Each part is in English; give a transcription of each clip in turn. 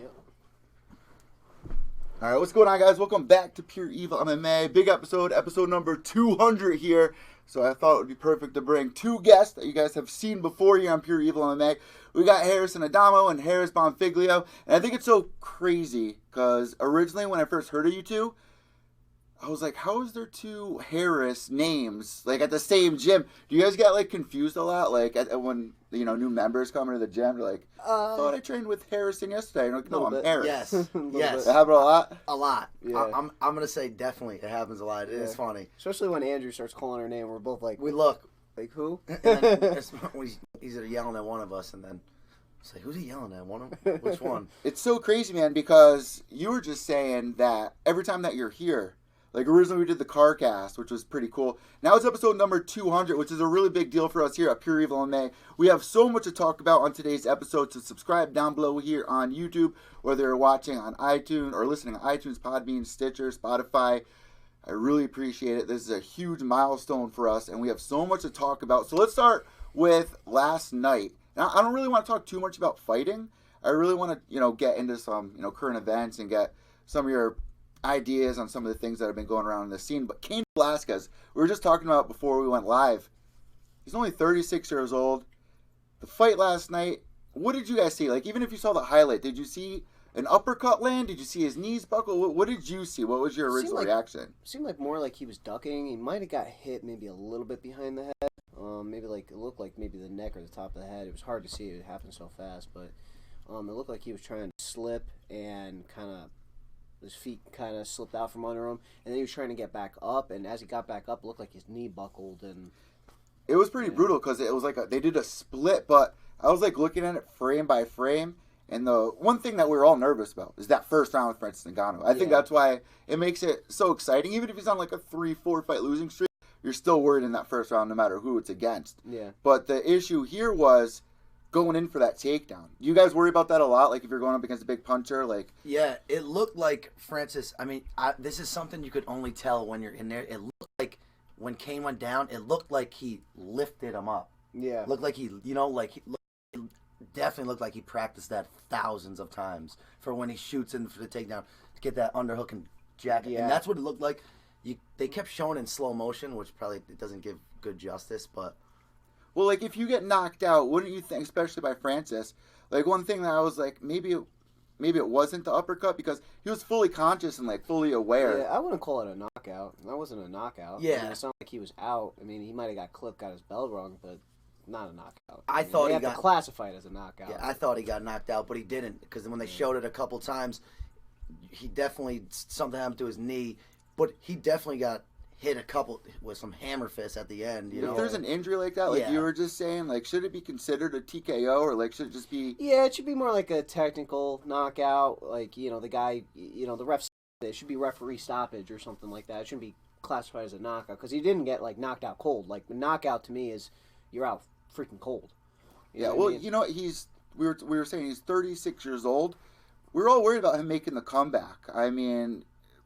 Yep. All right, what's going on, guys? Welcome back to Pure Evil MMA. Big episode number 200 here. So I thought it would be perfect to bring two guests that you guys have seen before here on Pure Evil MMA. We got Harrison ADAMO and Harris BONFIGLIO. And I think it's so crazy because originally when I first heard of you two, I was like, how is there two Harris names like at the same gym? Do you guys get like confused a lot? Like when new members come into the gym, they're like, I thought I trained with Harrison yesterday. And like, no, I'm Harris. Yes, yes. It happened a lot? A lot. Yeah. I'm going to say definitely it happens a lot. It is funny. Especially when Andrew starts calling her name. We're both like, We look. like who? And then he's yelling at one of us, and then it's like, who's he yelling at? Which one? It's so crazy, man, because you were just saying that every time that you're here, like originally we did the car cast, which was pretty cool. Now it's episode number 200, which is a really big deal for us here at Pure Evil MMA. We have so much to talk about on today's episode, so subscribe down below here on YouTube, whether you're watching on iTunes or listening on iTunes, Podbean, Stitcher, Spotify. I really appreciate it. This is a huge milestone for us, and we have so much to talk about. So let's start with last night. Now, I don't really want to talk too much about fighting. I really want to, get into some, current events and get some of your ideas on some of the things that have been going around in the scene. But Cain Velasquez, we were just talking about before we went live. He's only 36 years old. The fight last night, what did you guys see? Like, even if you saw the highlight, did you see an uppercut land? Did you see his knees buckle? What did you see? What was your original reaction? Seemed like more like he was ducking. He might have got hit maybe a little bit behind the head. Maybe it looked like maybe the neck or the top of the head. It was hard to see. It happened so fast, but it looked like he was trying to slip and kind of his feet kind of slipped out from under him, and then he was trying to get back up. And as he got back up, it looked like his knee buckled. And it was pretty brutal because it was like they did a split, but I was like looking at it frame by frame. And the one thing that we were all nervous about is that first round with Francis Ngannou. I think that's why it makes it so exciting. Even if he's on like a 3-4 fight losing streak, you're still worried in that first round no matter who it's against. Yeah. But the issue here was going in for that takedown. You guys worry about that a lot? Like if you're going up against a big puncher? Yeah, it looked like Francis, this is something you could only tell when you're in there. It looked like when Cain went down, it looked like he lifted him up. Yeah. Looked like he definitely looked like he practiced that thousands of times for when he shoots in for the takedown to get that underhook and jacket. Yeah. And that's what it looked like. They kept showing in slow motion, which probably it doesn't give good justice, but well, like if you get knocked out, wouldn't you think, especially by Francis, like one thing that I was like, maybe it wasn't the uppercut because he was fully conscious and like fully aware. Yeah, I wouldn't call it a knockout. That wasn't a knockout. Yeah. It's not like he was out. He might have got clipped, got his bell rung, but not a knockout. I thought they he have got to classify it as a knockout. Yeah, I thought he got knocked out, but he didn't because when they showed it a couple times, he definitely something happened to his knee, but he definitely got hit a couple with some hammer fists at the end. If there's an injury like that, like you were just saying, like should it be considered a TKO or like should it just be? Yeah, it should be more like a technical knockout. Like the guy, the ref. It should be referee stoppage or something like that. It shouldn't be classified as a knockout because he didn't get like knocked out cold. Like the knockout to me is you're out freaking cold. You know what I mean? We were saying he's 36 years old. We were all worried about him making the comeback.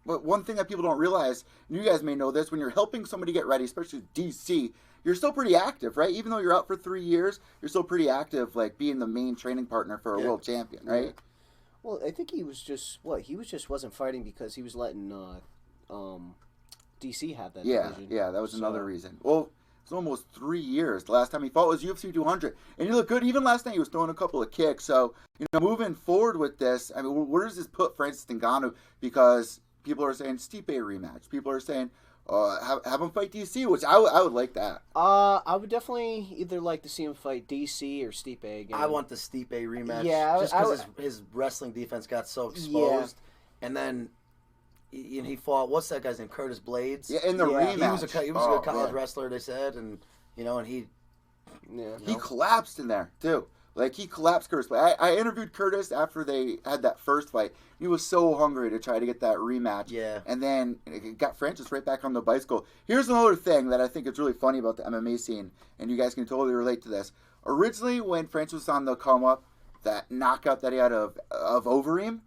But one thing that people don't realize, and you guys may know this, when you're helping somebody get ready, especially DC, you're still pretty active, right? Even though you're out for 3 years, you're still pretty active, like being the main training partner for a world champion, right? Yeah. Well, I think he was just wasn't fighting because he was letting DC have that division. Yeah, that was another reason. Well, it's almost 3 years. The last time he fought was UFC 200. And he looked good. Even last night he was throwing a couple of kicks. So, moving forward with this, where does this put Francis Ngannou? Because people are saying Stipe rematch. People are saying have him fight DC, which I would like that. I would definitely either like to see him fight DC or Stipe again. I want the Stipe rematch. Yeah, just because his wrestling defense got so exposed. Yeah. And then he fought, what's that guy's name? Curtis Blades. Yeah, in the rematch. He was a good college wrestler, they said, and he collapsed in there too. Like he collapsed Curtis. I interviewed Curtis after they had that first fight. He was so hungry to try to get that rematch. Yeah. And then it got Francis right back on the bicycle. Here's another thing that I think is really funny about the MMA scene, and you guys can totally relate to this. Originally, when Francis was on the come up, that knockout that he had of Overeem,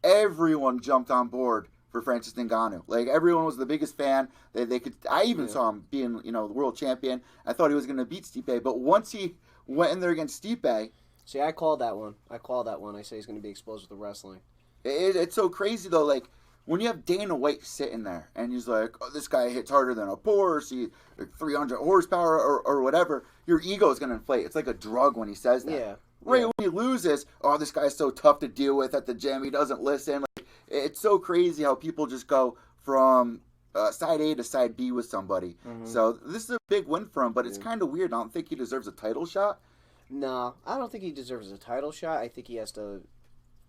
everyone jumped on board for Francis Ngannou. Like everyone was the biggest fan. I even saw him being the world champion. I thought he was going to beat Stipe, but once he went in there against Stipe, See, I called that one. I say he's going to be exposed with the wrestling. It's so crazy though. Like when you have Dana White sitting there and he's like, "Oh, this guy hits harder than a Porsche, like 300 horsepower or whatever," your ego is going to inflate. It's like a drug when he says that. Yeah. Right yeah. when he loses, "Oh, this guy's so tough to deal with at the gym. He doesn't listen." Like it's so crazy how people just go from side A to side B with somebody. Mm-hmm. So this is a big win for him, but it's kind of weird. I don't think he deserves a title shot. No, I don't think he deserves a title shot. I think he has to,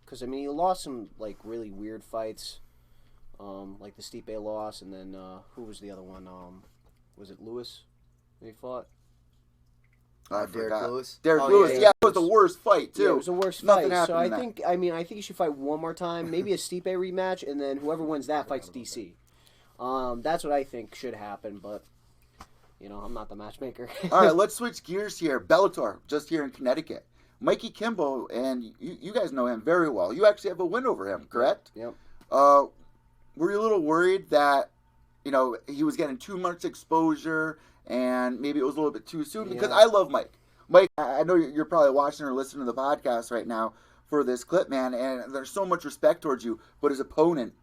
because I mean he lost some like really weird fights, like the Stipe loss, and then who was the other one? Was it Lewis? He fought. I Derek forgot. Lewis. Derek Oh, Lewis. yeah, Yeah, it was the worst fight too. Yeah, it was the worst Nothing fight. So happened I in think, I think he should fight one more time, maybe a Stipe rematch, and then whoever wins that fights DC. That's what I think should happen, but you know, I'm not the matchmaker. All right, let's switch gears here. Bellator, just here in Connecticut. Mikey Kimbo, and you guys know him very well. You actually have a win over him, correct? Yep. Were you a little worried that, you know, he was getting too much exposure and maybe it was a little bit too soon? Because I love Mike. Mike, I know you're probably watching or listening to the podcast right now for this clip, man, and there's so much respect towards you. But his opponent,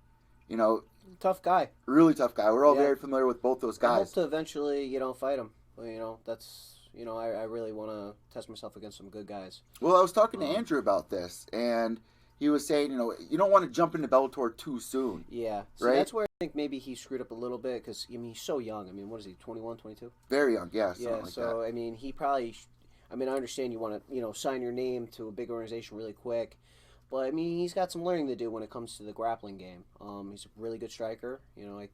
you know, Tough guy. really tough guy. We're all Yeah. very familiar with both those I hope guys. to eventually, you know, fight him. But, you know, that's, you know, I really want to test myself against some good guys. Well, I was talking to Andrew about this, and he was saying, you know, you don't want to jump into Bellator too soon. Yeah. So Right? that's where I think maybe he screwed up a little bit because, I mean, he's so young. I mean, what is he, 21, 22? Very young, yeah, something Yeah, like so, that. I mean, he probably, I mean, I understand you want to, you know, sign your name to a big organization really quick. But, I mean, he's got some learning to do when it comes to the grappling game. He's a really good striker. You know, I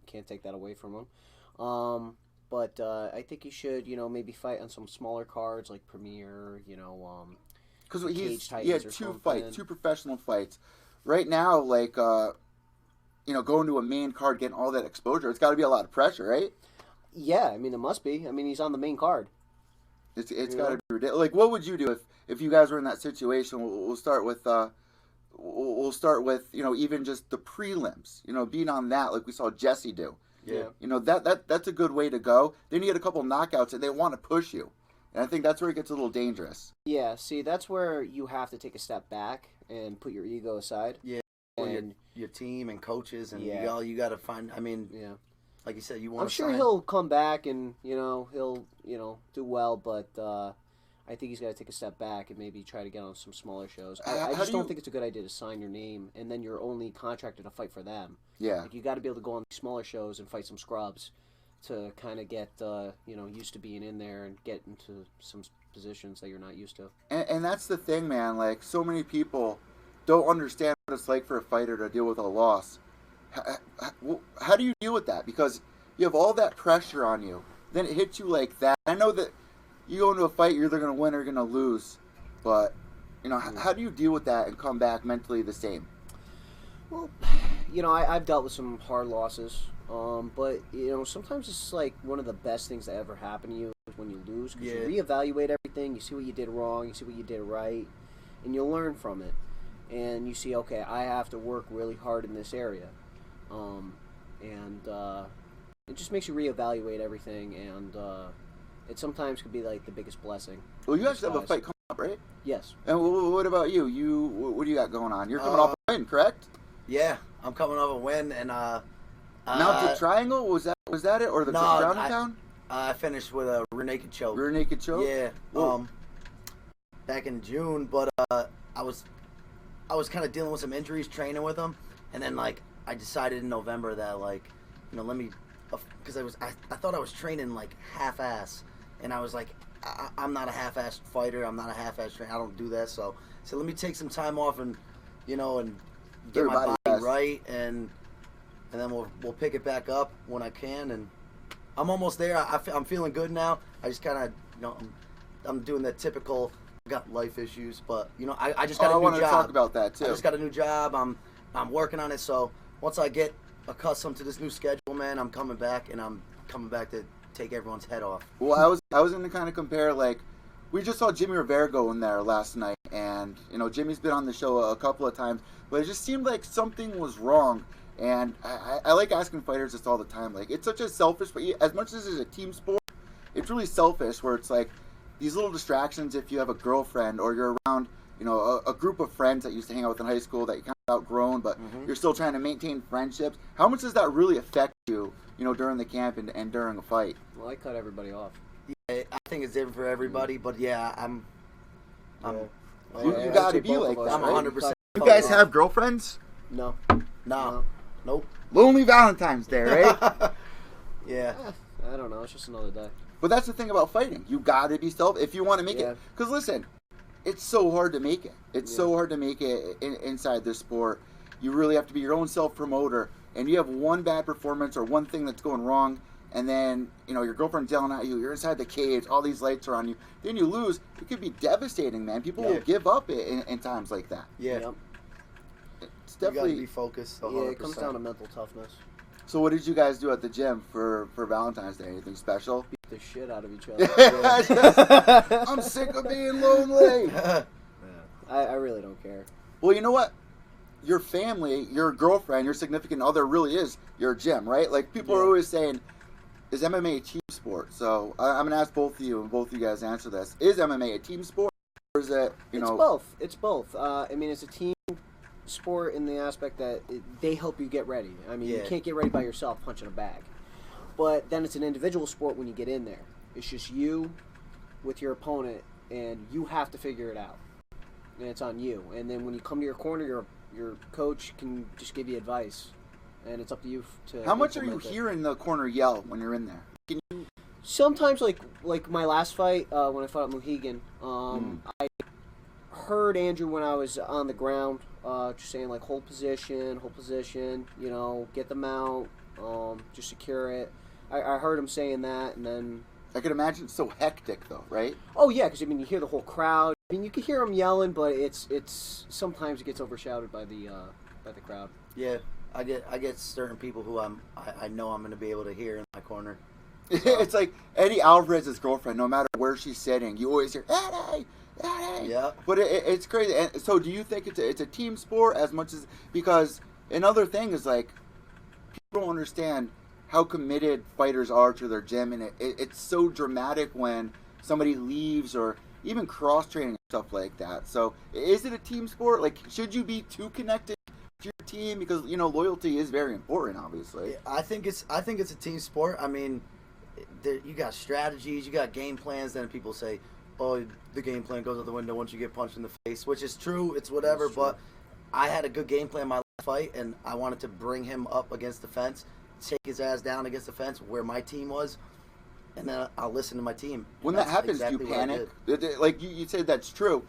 can't take that away from him. But I think he should, you know, maybe fight on some smaller cards like Premier, you know, Because Cage he had Titans or two something. fights, two professional fights. Right now, like, you know, going to a main card, getting all that exposure, it's got to be a lot of pressure, right? yeah, I mean, it must be. I mean, he's on the main card. It's Yeah. got to be ridiculous. Like, what would you do if you guys were in that situation? We'll start with you know, even just the prelims. You know, being on that like we saw Jesse do. Yeah. You know, that's a good way to go. Then you get a couple knockouts and they want to push you. And I think that's where it gets a little dangerous. Yeah, see, that's where you have to take a step back and put your ego aside. Yeah. And Your team and coaches and Yeah. you got to find. I mean, yeah, like you said, you want. I'm sure he'll come back and he'll do well, but I think he's got to take a step back and maybe try to get on some smaller shows. I How just do don't you- think it's a good idea to sign your name and then you're only contracted to fight for them. Yeah. Like you got to be able to go on these smaller shows and fight some scrubs to kind of get used to being in there and get into some positions that you're not used to. And that's the thing, man. Like, so many people don't understand what it's like for a fighter to deal with a loss. How do you deal with that? Because you have all that pressure on you. Then it hits you like that. I know that you go into a fight, you're either going to win or going to lose. But, you know, how do you deal with that and come back mentally the same? Well, you know, I've dealt with some hard losses, but, you know, sometimes it's like one of the best things that ever happen to you is when you lose. Because you reevaluate everything, you see what you did wrong, you see what you did right, and you learn from it. And you see, okay, I have to work really hard in this area. It just makes you reevaluate everything, and it sometimes could be like the biggest blessing. Well, you actually have a Disguise. fight coming up, right? Yes. And what about you? What do you got going on? You're coming off a win, correct? Yeah, I'm coming off a win, and Mounted Triangle, was that it, or the ground and pound? I finished with a rear naked choke. Rear naked choke. Yeah. Whoa. Back in June, but I was kind of dealing with some injuries training with them, and then like I decided in November that like, you know, let me, because I thought I was training like half-ass, and I was like, I'm not a half-ass fighter, I'm not a half-ass trainer, I don't do that, so let me take some time off and, you know, and get my body right, and then we'll pick it back up when I can, and I'm almost there. I'm feeling good now. I just kind of, you know, I'm doing that typical. I got life issues, but you know, I just got a new job. I want to talk about that too. I just got a new job. I'm working on it. So once I get accustomed to this new schedule, man, I'm coming back, and I'm coming back to take everyone's head off. Well, I was going to kind of compare, like, we just saw Jimmy Rivera go in there last night, and you know, Jimmy's been on the show a couple of times, but it just seemed like something was wrong. And I like asking fighters this all the time. Like, it's such a selfish, but as much as it's a team sport, it's really selfish. Where it's like, these little distractions, if you have a girlfriend or you're around, you know, a group of friends that you used to hang out with in high school that you kind of outgrown, but you're still trying to maintain friendships. How much does that really affect you, you know, during the camp and during a fight? Well, I cut everybody off. Yeah, I think it's different for everybody, but yeah, I'm You gotta be like that, I'm right? 100%. You guys have girlfriends? No. No. Nope. Lonely Valentine's Day, right? Yeah. I don't know. It's just another day. But that's the thing about fighting. You gotta be self if you want to make Yeah. it. Because listen, it's so hard to make it. It's so hard to make it inside this sport. You really have to be your own self-promoter. And you have one bad performance or one thing that's going wrong, and then, you know, your girlfriend's yelling at you, you're inside the cage, all these lights are on you, then you lose. It could be devastating, man. People will give up in times like that. Yeah. Yep. It's You gotta definitely... be focused. 100%. Yeah, it comes down to mental toughness. So what did you guys do at the gym for Valentine's Day? Anything special? Beat the shit out of each other. I'm sick of being lonely. I really don't care. Well, you know what? Your family, your girlfriend, your significant other really is your gym, right? Like, people are always saying, is MMA a team sport? So I'm going to ask both of you, and both of you guys answer this. Is MMA a team sport, or is it, It's both. It's both. I mean, it's a team sport in the aspect that they help you get ready. I mean, you can't get ready by yourself punching a bag. But then it's an individual sport when you get in there. It's just you with your opponent, and you have to figure it out. And it's on you. And then when you come to your corner, your coach can just give you advice. And it's up to you to... How much are you hearing the corner yell when you're in there? Can you... Sometimes, like my last fight, when I fought at Mohegan, I heard Andrew when I was on the ground, just saying, like, hold position, you know, get the mount, just secure it. I heard him saying that, and then... I can imagine it's so hectic, though, right? Oh, yeah, because, I mean, you hear the whole crowd. I mean, you can hear them yelling, but it's sometimes it gets overshadowed by the crowd. Yeah, I get certain people who I know I'm going to be able to hear in my corner. It's like Eddie Alvarez's girlfriend. No matter where she's sitting, you always hear Eddie, Eddie. Yeah. But it's crazy. And so, do you think it's a team sport as much as, because another thing is, like, people don't understand how committed fighters are to their gym, and it's so dramatic when somebody leaves or even cross training and stuff like that. So, is it a team sport? Like, should you be too connected to your team, because, you know, loyalty is very important, obviously. Yeah, I think it's a team sport. I mean, you got strategies, you got game plans. Then people say, "Oh, the game plan goes out the window once you get punched in the face," which is true. It's whatever. But I had a good game plan my last fight, and I wanted to bring him up against the fence, take his ass down against the fence where my team was, and then I'll listen to my team. When that happens, do you panic? Like you said, that's true.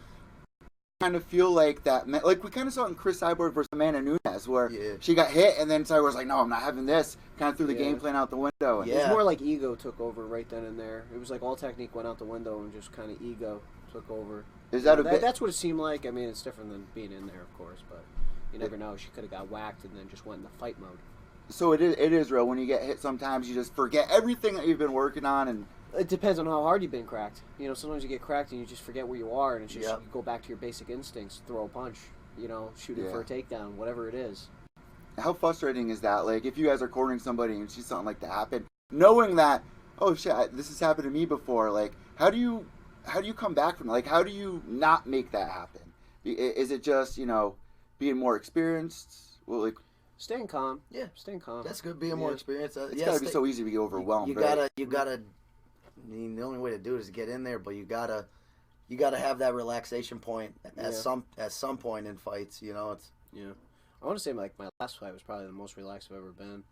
Kind of feel like that, like we kind of saw it in Chris Cyborg versus Amanda Nunes, where she got hit, and then Cyborg was like, "No, I'm not having this." Kind of threw the game plan out the window. It was more like ego took over right then and there. It was like all technique went out the window, and just kind of ego took over. Is that That's what it seemed like. I mean, it's different than being in there, of course, but you never know. She could have got whacked and then just went in the fight mode. So it is real. When you get hit, sometimes you just forget everything that you've been working on, and it depends on how hard you've been cracked. You know, sometimes you get cracked and you just forget where you are, and it's just you go back to your basic instincts, throw a punch, you know, shoot it for a takedown, whatever it is. How frustrating is that? Like, if you guys are cornering somebody and you see something like that happen, knowing that, oh shit, this has happened to me before. Like, how do you come back from it? Like, how do you not make that happen? Is it just, you know, being more experienced? Well, like, staying calm. Yeah, staying calm. That's good. Being more experienced. It's gotta be so easy to be overwhelmed. You gotta. I mean, the only way to do it is get in there, but you gotta have that relaxation point at some point in fights. You know, I want to say like my last fight was probably the most relaxed I've ever been.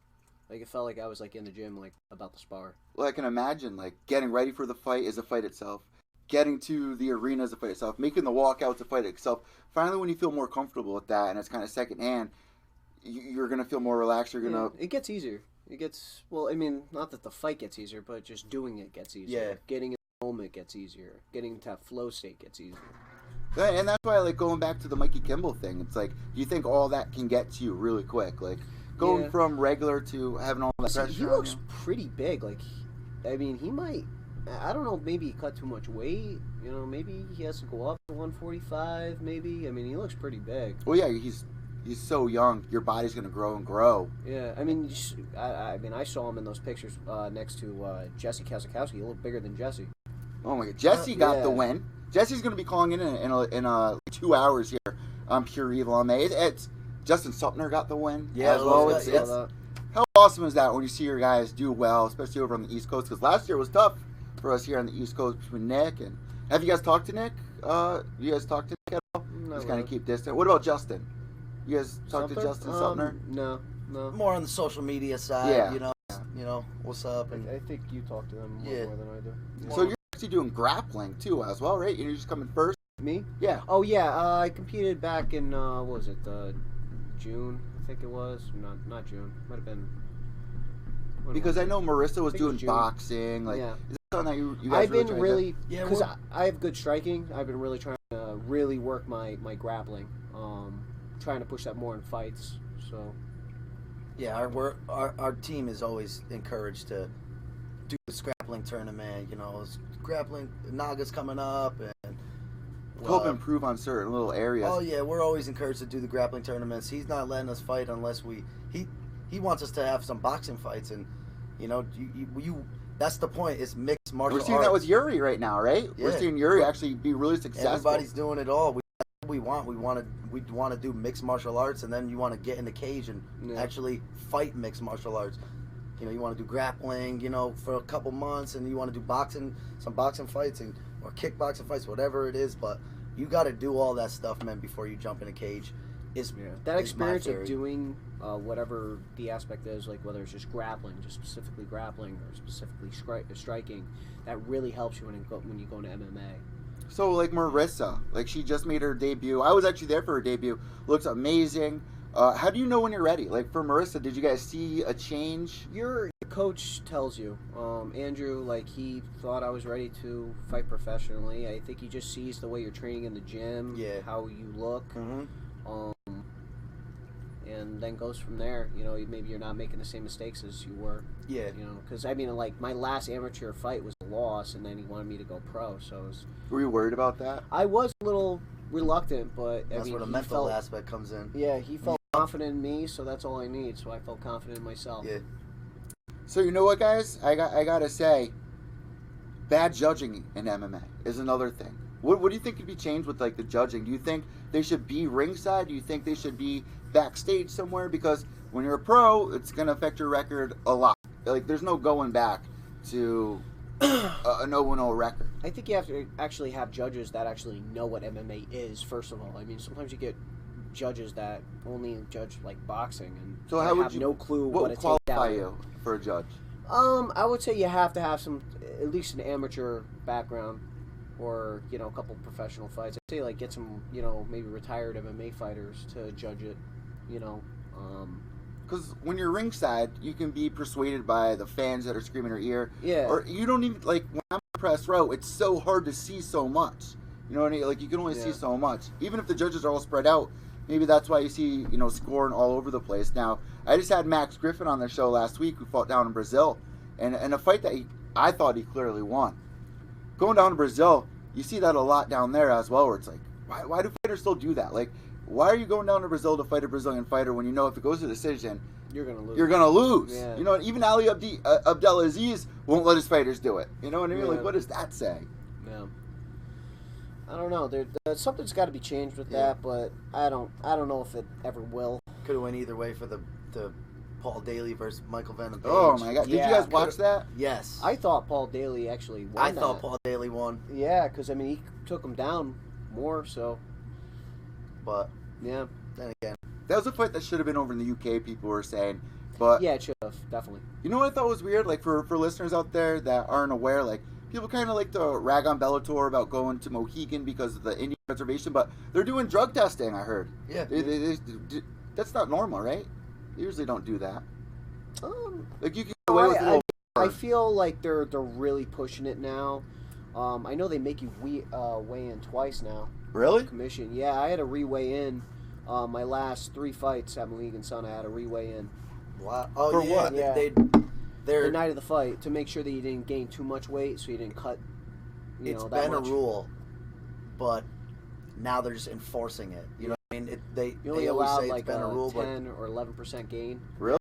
Like, it felt like I was like in the gym, like about to spar. Well, I can imagine, like, getting ready for the fight is a fight itself. Getting to the arena is a fight itself. Making the walkout's a fight itself. Finally, when you feel more comfortable with that and it's kind of secondhand, you're gonna feel more relaxed. You're gonna. It gets easier. It gets, well, I mean, not that the fight gets easier, but just doing it gets easier. Yeah. Getting in the moment gets easier. Getting into that flow state gets easier. And that's why I like going back to the Mikey Kimball thing. It's like, do you think all that can get to you really quick? Like, going from regular to having all that pressure. He looks pretty big. Like, I mean, he might, I don't know, maybe he cut too much weight. You know, maybe he has to go up to 145, maybe. I mean, he looks pretty big. Well, yeah, he's so young. Your body's going to grow and grow. Yeah, I mean, I saw him in those pictures next to Jesse Kazakowski. He looked bigger than Jesse. Oh my God, Jesse got the Yeah. win. Jesse's going to be calling in 2 hours here on Pure Evil MMA. It's Justin Supner got the win Yeah, as well. those It's, guys, how awesome is that when you see your guys do well, especially over on the East Coast? Because last year was tough for us here on the East Coast between Nick and. Have you guys talked to Nick? You guys talked to Nick at all? Not Just kind really. of keep distant. What about Justin? You guys talked to Sumter? Justin Supner? No. more on the social media side. Yeah. You know what's up, and I think you talk to them Yeah. more than I do. Yeah. So you're actually doing grappling too, as well, right? You're just coming first. Me? Yeah. Oh yeah, I competed back in what was it? June, I think it was. Not June. Might have been. when Because was I it? know Marissa was I think it doing was June. boxing. Like, Yeah. is that something that you guys I've really been trying really Yeah, because we're- I have good striking. I've been really trying to really work my grappling. Trying to push that more in fights. So yeah, our team is always encouraged to do the grappling tournament. You know, grappling Naga's coming up, and help improve on certain little areas? Oh yeah, we're always encouraged to do the grappling tournaments. He's not letting us fight unless he wants us to have some boxing fights, and you know you that's the point. It's mixed martial We're seeing arts. that with Yuri right now, right? We're Yeah. seeing Yuri actually be really successful. Everybody's doing it all. We want to do mixed martial arts, and then you want to get in the cage and Yeah. actually fight mixed martial arts. You know, you want to do grappling, you know, for a couple months, and you want to do some boxing fights, or kickboxing fights, whatever it is. But you got to do all that stuff, man, before you jump in a cage. that is my experience of theory. doing whatever the aspect is, like whether it's just grappling, just specifically grappling, or specifically striking, that really helps you when you go into MMA. So, like Marissa, like she just made her debut. I was actually there for her debut. Looks amazing. How do you know when you're ready? Like for Marissa, did you guys see a change? Your coach tells you, Andrew, like he thought I was ready to fight professionally. I think he just sees the way you're training in the gym, Yeah. how you look, Mm-hmm. and then goes from there. You know, maybe you're not making the same mistakes as you were. Yeah. You know, because I mean, like my last amateur fight was a loss, and then he wanted me to go pro. So Were you worried about that? I was a little reluctant, but That's I mean, where the he mental felt, aspect comes in. yeah, he felt confident in me, so that's all I need. So I felt confident in myself. Yeah. So you know what, guys? I gotta say, bad judging in MMA is another thing. What do you think could be changed with like the judging? Do you think they should be ringside? Do you think they should be backstage somewhere? Because when you're a pro, it's gonna affect your record a lot. Like there's no going back to a 0-0 record. I think you have to actually have judges that actually know what MMA is. First of all, I mean, sometimes you get judges that only judge like boxing and So they how would have you? no clue What what would a qualify takedown is. you for a judge? I would say you have to have some, at least an amateur background, or you know, a couple professional fights. I'd say like get some, you know, maybe retired MMA fighters to judge it. You know, Because when you're ringside, you can be persuaded by the fans that are screaming in your ear. yeah. Or you don't even, like, when I'm in press row, it's so hard to see so much. You know what I mean? Like, you can only see Yeah. so much. Even if the judges are all spread out, maybe that's why you see, you know, scoring all over the place. Now, I just had Max Griffin on their show last week, who fought down in Brazil. And a fight that I thought he clearly won. Going down to Brazil, you see that a lot down there as well, where it's like, why do fighters still do that? Like, why are you going down to Brazil to fight a Brazilian fighter when you know if it goes to decision, You're gonna lose. you're gonna lose? Yeah. You know, and even Ali Abdelaziz won't let his fighters do it. You know what I mean? Yeah. Like, what does that say? Yeah. I don't know. Something's got to be changed with Yeah. that, but I don't know if it ever will. Could have went either way for the Paul Daly versus Michael Venom Page. Oh my God! Did Yeah, you guys watch that? Yes. I thought Paul Daly actually won I thought that. Paul Daly won, Yeah, because I mean he took him down more. So but yeah, then again, That was a fight that should have been over in the UK. People were saying, but yeah, it should have definitely. you know what I thought was weird? Like for listeners out there that aren't aware, like people kind of like to rag on Bellator about going to Mohegan because of the Indian reservation, but they're doing drug testing. I heard. yeah. That's not normal, right? They usually don't do that. Like you can get No, away with a little. I feel like they're really pushing it now. I know they make you weigh in twice now. Really? Commission. Yeah, I had to re-weigh in. My last 3 fights at Mohegan Sun, I had to re-weigh in Wow. Oh For yeah. what? Yeah. They're. the night of the fight to make sure that you didn't gain too much weight, so you didn't cut. It's that been much. a rule, but now they're just enforcing it. You know what I mean? You only they always allowed say like it's been a rule, 10 or 11% gain. Really?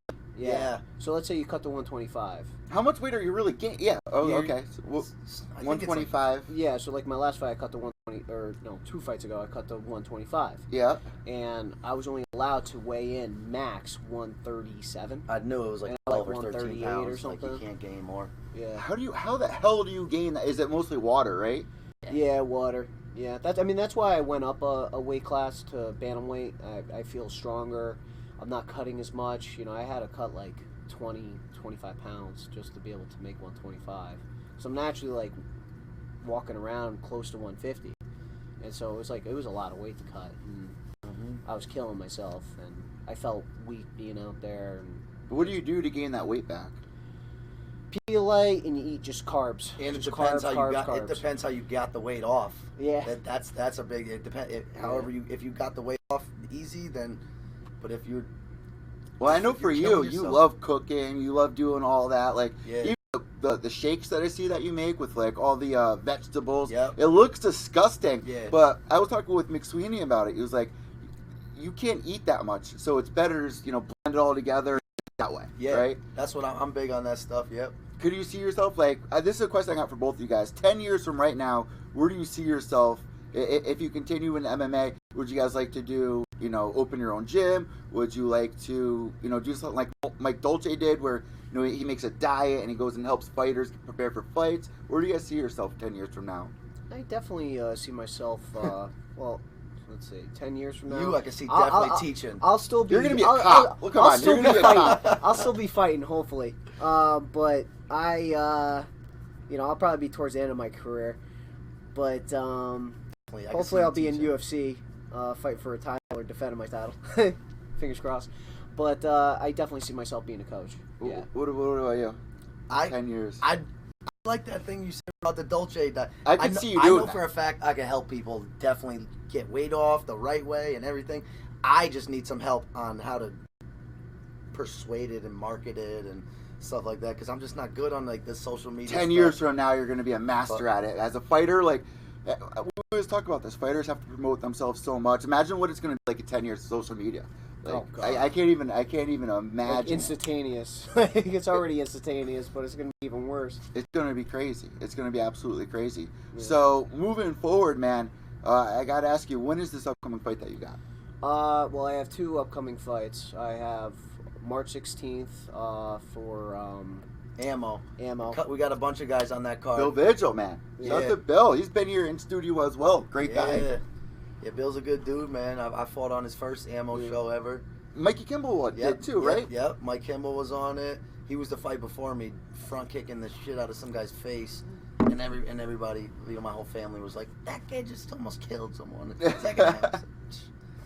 Yeah. So let's say you cut to 125. How much weight are you really gaining? Yeah. Oh, Yeah, okay. So, I think it's 125. Yeah, so like my last fight, I cut to 120, or no, 2 fights ago, I cut to 125. Yeah. And I was only allowed to weigh in max 137. I knew it was like And 12 like or 13 138 pounds. or something. Like you can't gain more. Yeah. How the hell do you gain that? Is it mostly water, right? Yeah, water. Yeah, that's why I went up a weight class to bantamweight. I feel stronger. I'm not cutting as much. You know, I had to cut like 20, 25 pounds just to be able to make 125. So I'm naturally like walking around close to 150. And so it was a lot of weight to cut. And I was killing myself, and I felt weak being out there. And What do you do to gain that weight back? Pedialyte, and you eat just carbs. And it Just depends carbs, how you carbs, got. It carbs. depends how you got the weight off. Yeah. That's a big. It depends. However if you got the weight off easy, then. But if you're. Well, I know if for you're you, killing you yourself- love cooking. You love doing all that. Like Yeah. even the shakes that I see that you make with like all the vegetables. Yep. It looks disgusting. Yeah. But I was talking with McSweeney about it. He was like, you can't eat that much, so it's better to blend it all together that way. Yeah. Right. That's what I'm big on that stuff. Yep. Could you see yourself like this is a question I got for both of you guys. 10 years from right now, where do you see yourself if you continue in MMA? Would you guys like to do open your own gym? Would you like to do something like Mike Dolce did, where he makes a diet and he goes and helps fighters prepare for fights? Where do you guys see yourself 10 years from now? I definitely see myself. Well, let's see, 10 years from now. You, I can see definitely teaching. I'll still be. You're gonna be a cop. Look, come I'll on, still you're gonna be be a fighting. cop. I'll still be fighting, hopefully. But I'll probably be towards the end of my career. But hopefully I'll be in UFC, fight for a title or defending my title. Fingers crossed. But I definitely see myself being a coach. Yeah. What about you? 10 years. I like that thing you said about the Dolce. I can see you I doing know that. for a fact I can help people definitely get weight off the right way and everything. I just need some help on how to persuade it and market it and stuff like that, because I'm just not good on like this social media 10 stuff. years from now, you're going to be a master at it. As a fighter, like, we always talk about this. Fighters have to promote themselves so much. Imagine what it's going to be like in 10 years of social media. Like, Oh, God. I can't even imagine. Like instantaneous. It's already instantaneous, but it's going to be even worse. It's going to be crazy. It's going to be absolutely crazy. Yeah. So, moving forward, man, I got to ask you, when is this upcoming fight that you got? Well, I have 2 upcoming fights. I have March 16th for Ammo. AMO. We got a bunch of guys on that card. Bill Vigil, man. Shout out Yeah. to Bill. He's been here in studio as well. Great guy. Yeah, Bill's a good dude, man. I fought on his first Ammo show ever. Mikey Kimball did too, right? Yep. Mike Kimball was on it. He was the fight before me, front kicking the shit out of some guy's face, and everybody, my whole family was like, "That guy just almost killed someone." Second half.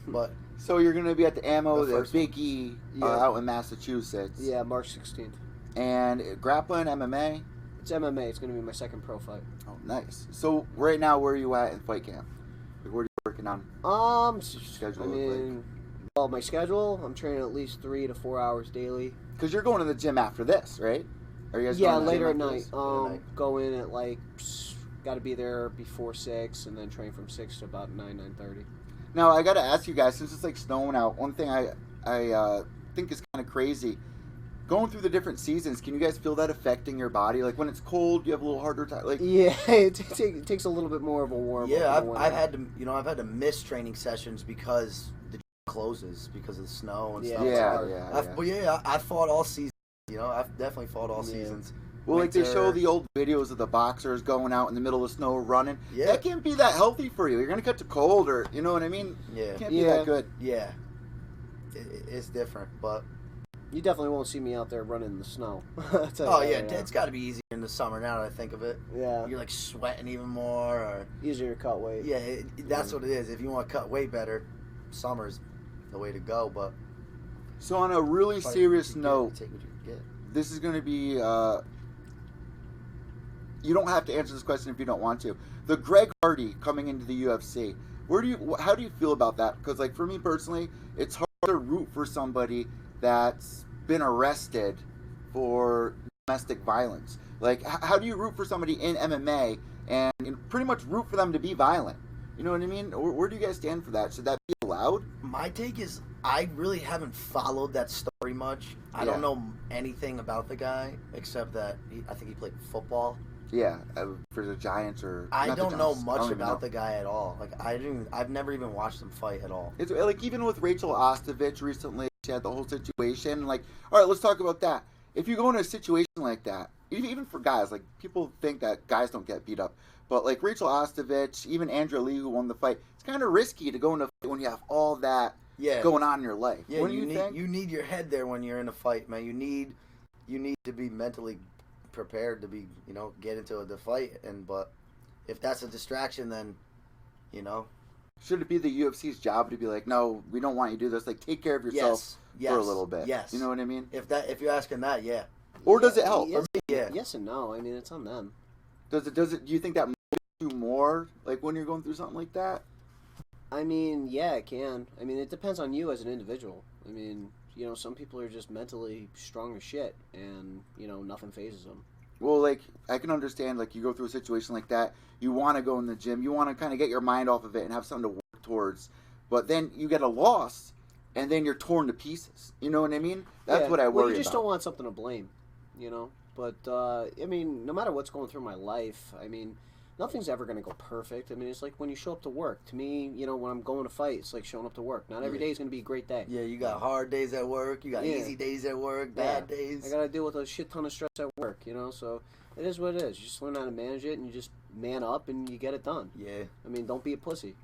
But So you're going to be at the Ammo, The the first Big E, Yeah. out in Massachusetts. Yeah, March 16th. And grappling, MMA. It's MMA. It's going to be my second pro fight. Oh, nice. So right now, where are you at in fight camp? Like, what are you working on? Schedule I look mean, well, my schedule, I'm training at least 3 to 4 hours daily. Because you're going to the gym after this, right? Are you guys Yeah, going to the later at gym after night. this? Later at night. Go in at like, got to be there before 6, and then train from 6 to about 9:30. Now, I got to ask you guys, since it's like snowing out, one thing I think is kind of crazy. Going through the different seasons, can you guys feel that affecting your body? Like when it's cold, you have a little harder time. Like Yeah, it takes a little bit more of a warm yeah, up. in the winter. I've had to miss training sessions because the gym closes because of the snow and Yeah, stuff. it's yeah, hard. yeah. But yeah, I fought all seasons. I've definitely fought all Yeah. seasons. Well, like they Winter. show the old videos of the boxers going out in the middle of snow running. Yeah. That can't be that healthy for you. You're gonna catch a cold, or you know what I mean. Yeah. It can't be Yeah. that good. Yeah, it's different, but You definitely won't see me out there running in the snow. I'll tell you oh that yeah, right now. it's got to be easier in the summer now that I think of it. Yeah, You're like sweating even more, or easier to cut weight. yeah, that's what it is. If you want to cut weight better, summer's the way to go. But So on a really fight serious what you note, get, take what you can get. this is gonna be. You don't have to answer this question if you don't want to. The Greg Hardy coming into the UFC. How do you feel about that? Because like for me personally, it's hard to root for somebody that's been arrested for domestic violence. Like, how do you root for somebody in MMA and pretty much root for them to be violent? You know what I mean? Where do you guys stand for that? Should that be allowed? My take is I really haven't followed that story much. I don't know anything about the guy except that I think he played football. Yeah, for the Giants or. I don't know much about the guy at all. Like I've never even watched him fight at all. It's like even with Rachel Ostovich recently, she had the whole situation. Like, all right, let's talk about that. If you go in a situation like that, even for guys, like people think that guys don't get beat up, but like Rachel Ostovich, even Andrea Lee who won the fight, it's kind of risky to go in a fight when you have all that going on in your life. Yeah, what do you think? You need your head there when you're in a fight, man. You need to be mentally prepared to be, get into the fight. But if that's a distraction, then, should it be the UFC's job to be like, no, we don't want you to do this. Like, take care of yourself for a little bit. Yes. You know what I mean? If you're asking that, yeah. Or does it help? Yes and no. I mean, it's on them. Does it? Do you think that motivates you more, like when you're going through something like that? I mean, yeah, it can. I mean, it depends on you as an individual. I mean, some people are just mentally strong as shit, and, nothing phases them. Well, like, I can understand, like, you go through a situation like that, you want to go in the gym, you want to kind of get your mind off of it and have something to work towards, but then you get a loss, and then you're torn to pieces. You know what I mean? That's what I worry about. Well, you just don't want something to blame, But, I mean, no matter what's going through my life, I mean, nothing's ever going to go perfect. I mean, it's like when you show up to work. To me, when I'm going to fight, it's like showing up to work. Not every day is going to be a great day. Yeah, you got hard days at work. You got easy days at work, bad days. I got to deal with a shit ton of stress at work, So it is what it is. You just learn how to manage it, and you just man up, and you get it done. Yeah. I mean, don't be a pussy.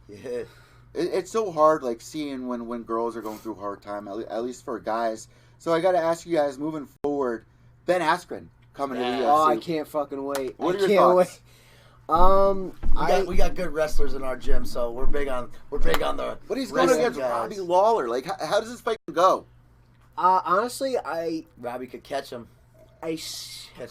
Yeah. It's so hard, like, seeing when girls are going through a hard time, at least for guys. So I got to ask you guys, moving forward, Ben Askren coming to the UFC. Oh, I can't fucking wait. What are your thoughts? We got good wrestlers in our gym, so we're big on the. But he's going against Robbie Lawler. Like, how does this fight go? Honestly, Robbie could catch him. I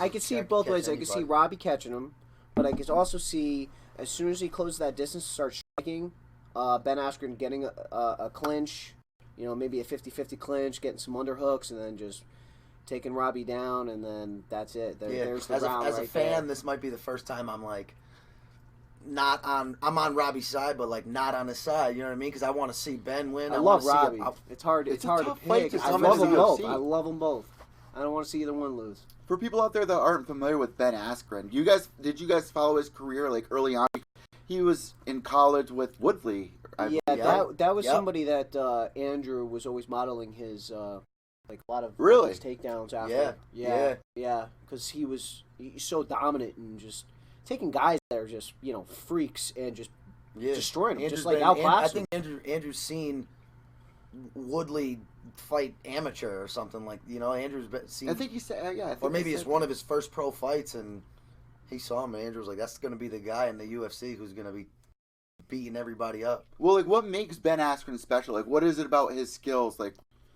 could see it both ways. I could see Robbie catching him, but I could also see as soon as he closes that distance, start striking, Ben Askren getting a clinch, maybe a 50-50 clinch, getting some underhooks, and then just taking Robbie down, and then that's it. There's the round as right a fan, there. This might be the first time I'm like, I'm on Robbie's side, but like not on his side. You know what I mean? Because I want to see Ben win. I love Robbie. It's hard it's a to tough fight pick. to I come love into them the both. UFC. I love them both. I don't want to see either one lose. For people out there that aren't familiar with Ben Askren, did you guys follow his career like early on? He was in college with Woodley. That was somebody that Andrew was always modeling his like a lot of his takedowns after. Yeah. Because he's so dominant and just taking guys that are just freaks and just destroying them, just like outclassing. I think Andrew's seen Woodley fight amateur or something like Andrew's seen. I think he said or maybe it's one of his first pro fights, and he saw him. And Andrew was like, "That's going to be the guy in the UFC who's going to be beating everybody up." Well, like, what makes Ben Askren special? Like, what is it about his skills? Like,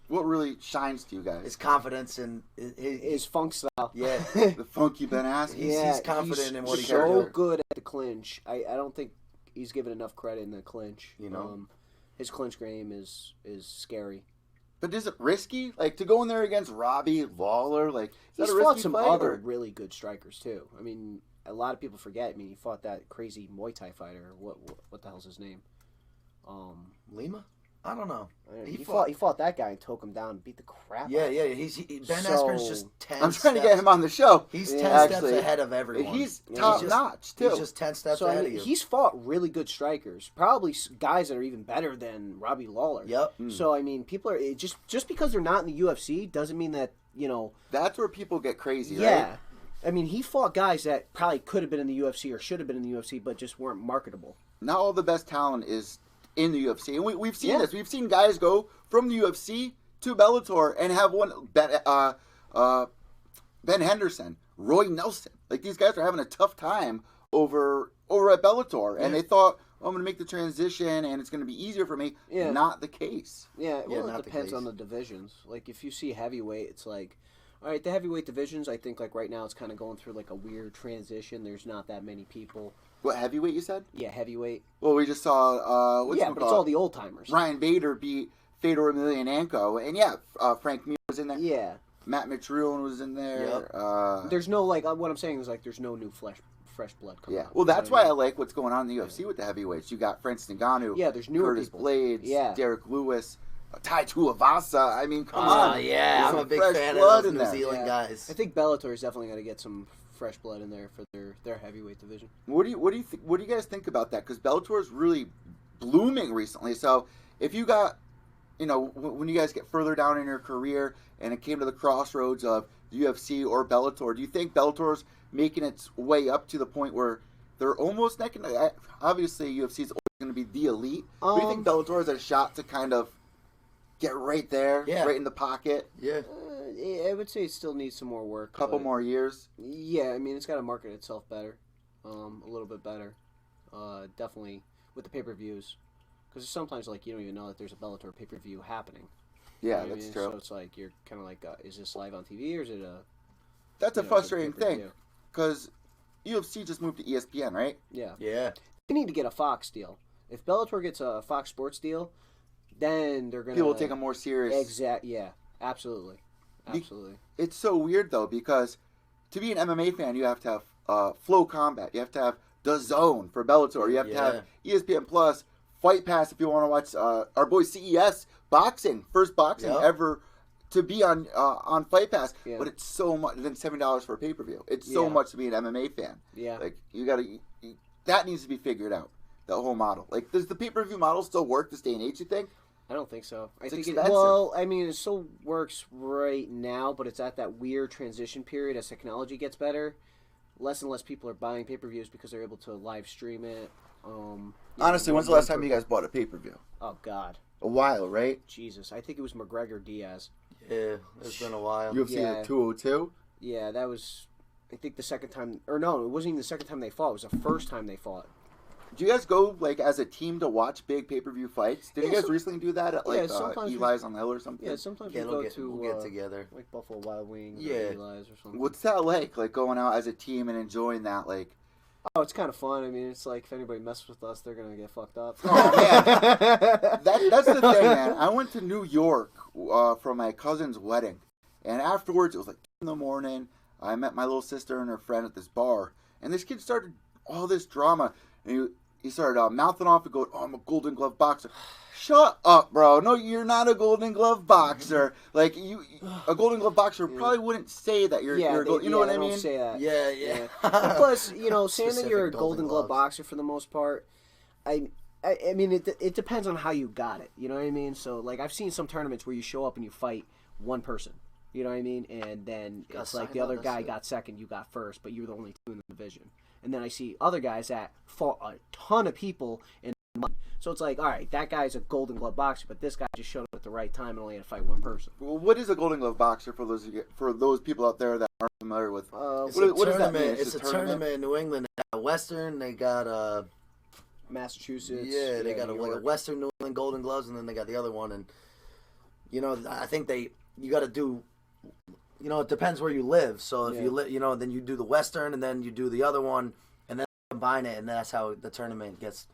what really shines to you guys? His confidence and his funk style. Yeah, the funky Ben Askren. He's confident in what he does. can do. So good at the clinch. I don't think he's given enough credit in the clinch. His clinch game is scary. But is it risky? Like, to go in there against Robbie Lawler? Like, is that a risky fought some fight, other or? really good strikers, too. I mean, a lot of people forget. I mean, he fought that crazy Muay Thai fighter. What the hell's his name? Lima? I don't know. He fought that guy and took him down and beat the crap out of him. Ben Askren's just 10 I'm trying to get him on the show. He's 10 steps ahead of everyone. He's top notch, too. He's just 10 steps ahead of you. He's fought really good strikers. Probably guys that are even better than Robbie Lawler. Yep. So, I mean, people are... Just because they're not in the UFC doesn't mean that, That's where people get crazy, right? Yeah. I mean, he fought guys that probably could have been in the UFC or should have been in the UFC, but just weren't marketable. Not all the best talent is in the UFC. And we've seen this. We've seen guys go from the UFC to Bellator and have one... Ben Henderson, Roy Nelson. Like, these guys are having a tough time over at Bellator. And they thought, I'm going to make the transition and it's going to be easier for me. Yeah. Not the case. Yeah, well, it depends on the divisions. Like, if you see heavyweight, it's like... All right, the heavyweight divisions, I think, like, right now it's kind of going through, like, a weird transition. There's not that many people. What, heavyweight you said? Yeah, heavyweight. Well, we just saw... but it's all the old-timers. Ryan Bader beat Fedor Emelianenko. And, Frank Mir was in there. Yeah. Matt Mitrione was in there. Yep. There's no, like... What I'm saying is, like, there's no new fresh blood coming out. Well, that's why I like what's going on in the UFC with the heavyweights. You got Francis Ngannou. Yeah, there's newer Curtis people. Blades. Yeah. Derek Lewis. Tai Tuivasa. I mean, come on. Yeah, There's I'm a some big fresh fan blood of those in New there. Zealand Yeah. guys. I think Bellator is definitely going to get some fresh blood in there for their heavyweight division. What do you guys think about that? Because Bellator is really blooming recently. So if you got, when you guys get further down in your career and it came to the crossroads of UFC or Bellator, do you think Bellator's making its way up to the point where they're almost neck and neck? Obviously, UFC is always going to be the elite. But do you think Bellator has a shot to kind of get right there, right in the pocket? Yeah. I would say it still needs some more work. Couple more years. Yeah, I mean, it's got to market itself better, a little bit better. Definitely with the pay-per-views, because sometimes like you don't even know that there's a Bellator pay-per-view happening. Yeah, You know what I that's mean? true. So it's like you're kind of like, is this live on TV or is it a? That's a frustrating thing pay-per-view? because UFC just moved to ESPN, right? Yeah. Yeah. They need to get a Fox deal. If Bellator gets a Fox Sports deal, then they're gonna. People will take them more serious. Yeah, absolutely. It's so weird though because to be an MMA fan, you have to have Flow Combat, you have to have DAZN for Bellator, you have to have ESPN Plus, Fight Pass if you want to watch our boy CES boxing, first boxing ever to be on Fight Pass. Yeah. But it's so much. Then $7 for a pay-per-view. It's so much to be an MMA fan. Yeah. Like you gotta. That needs to be figured out. The whole model. Like, does the pay-per-view model still work this day and age? You think? I don't think so. I It's think expensive. I mean, it still works right now, but it's at that weird transition period as technology gets better. Less and less people are buying pay-per-views because they're able to live stream it. Honestly, when's the last time you guys bought a pay-per-view? Oh God, A while, right? Jesus! I think it was McGregor Diaz. Yeah, it's been a while. UFC 202. Yeah, that was. I think the second time, or no, it wasn't even the second time they fought. It was the first time they fought. Do you guys go like as a team to watch big pay-per-view fights? Did you guys recently do that at like sometimes Eli's on the Hill or something? Yeah, sometimes Yeah, we we'll go to we'll get together. like Buffalo Wild Wings, Yeah. or Eli's or something. What's that like going out as a team and enjoying that? Like, Oh, it's kind of fun. I mean, it's like if anybody messes with us, they're gonna get fucked up. oh man, that's the thing, man. I went to New York for my cousin's wedding, and afterwards it was like 2 in the morning. I met my little sister and her friend at this bar, and this kid started all this drama, and he started mouthing off and going, "Oh, I'm a Golden Glove boxer." Shut up, bro. No, you're not a Golden Glove boxer. Like a Golden Glove boxer probably wouldn't say that you're a Golden. You know what I they mean? don't say that. Yeah. And plus, saying that Specific you're a Golden Golden Glove Gloves. boxer for the most part, I mean, it depends on how you got it. You know what I mean? So, like, I've seen some tournaments where you show up and you fight one person. You know what I mean? And then Got it's like signed the other on, guy that's it. got second, you got first, but you were the only two in the division. And then I see other guys that fought a ton of people in one. So it's like, all right, that guy's a Golden Glove boxer, but this guy just showed up at the right time and only had to fight one person. Well, what is a Golden Glove boxer for those people out there that aren't familiar with? It's What a does that mean? tournament. It's a tournament in New England. They got Western. They got Massachusetts. they got New like a York. Western New England Golden Gloves, and then they got the other one. And I think you got to do. It depends where you live. So if you live, then you do the Western, and then you do the other one, and then combine it, and that's how the tournament gets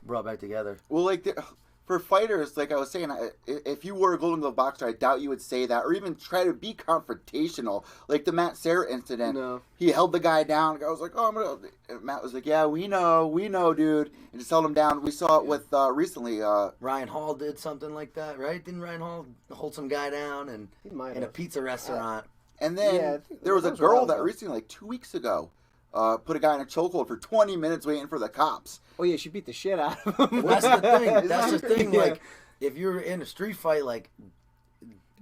brought back together. Well, like for fighters, like I was saying, if you were a Golden Glove boxer, I doubt you would say that or even try to be confrontational. Like the Matt Serra incident, No. he held the guy down. I was like, "Oh, I'm gonna." And Matt was like, "Yeah, we know, dude," and just held him down. We saw it with recently. Ryan Hall did something like that, right? Didn't Ryan Hall hold some guy down and He might in a have. pizza restaurant? And then Yeah, I think there was a that was a girl while that ago. recently, like 2 weeks ago, put a guy in a chokehold for 20 minutes waiting for the cops. Oh yeah, she beat the shit out of him. That's the thing. That's the thing. Yeah. Like, if you're in a street fight, like,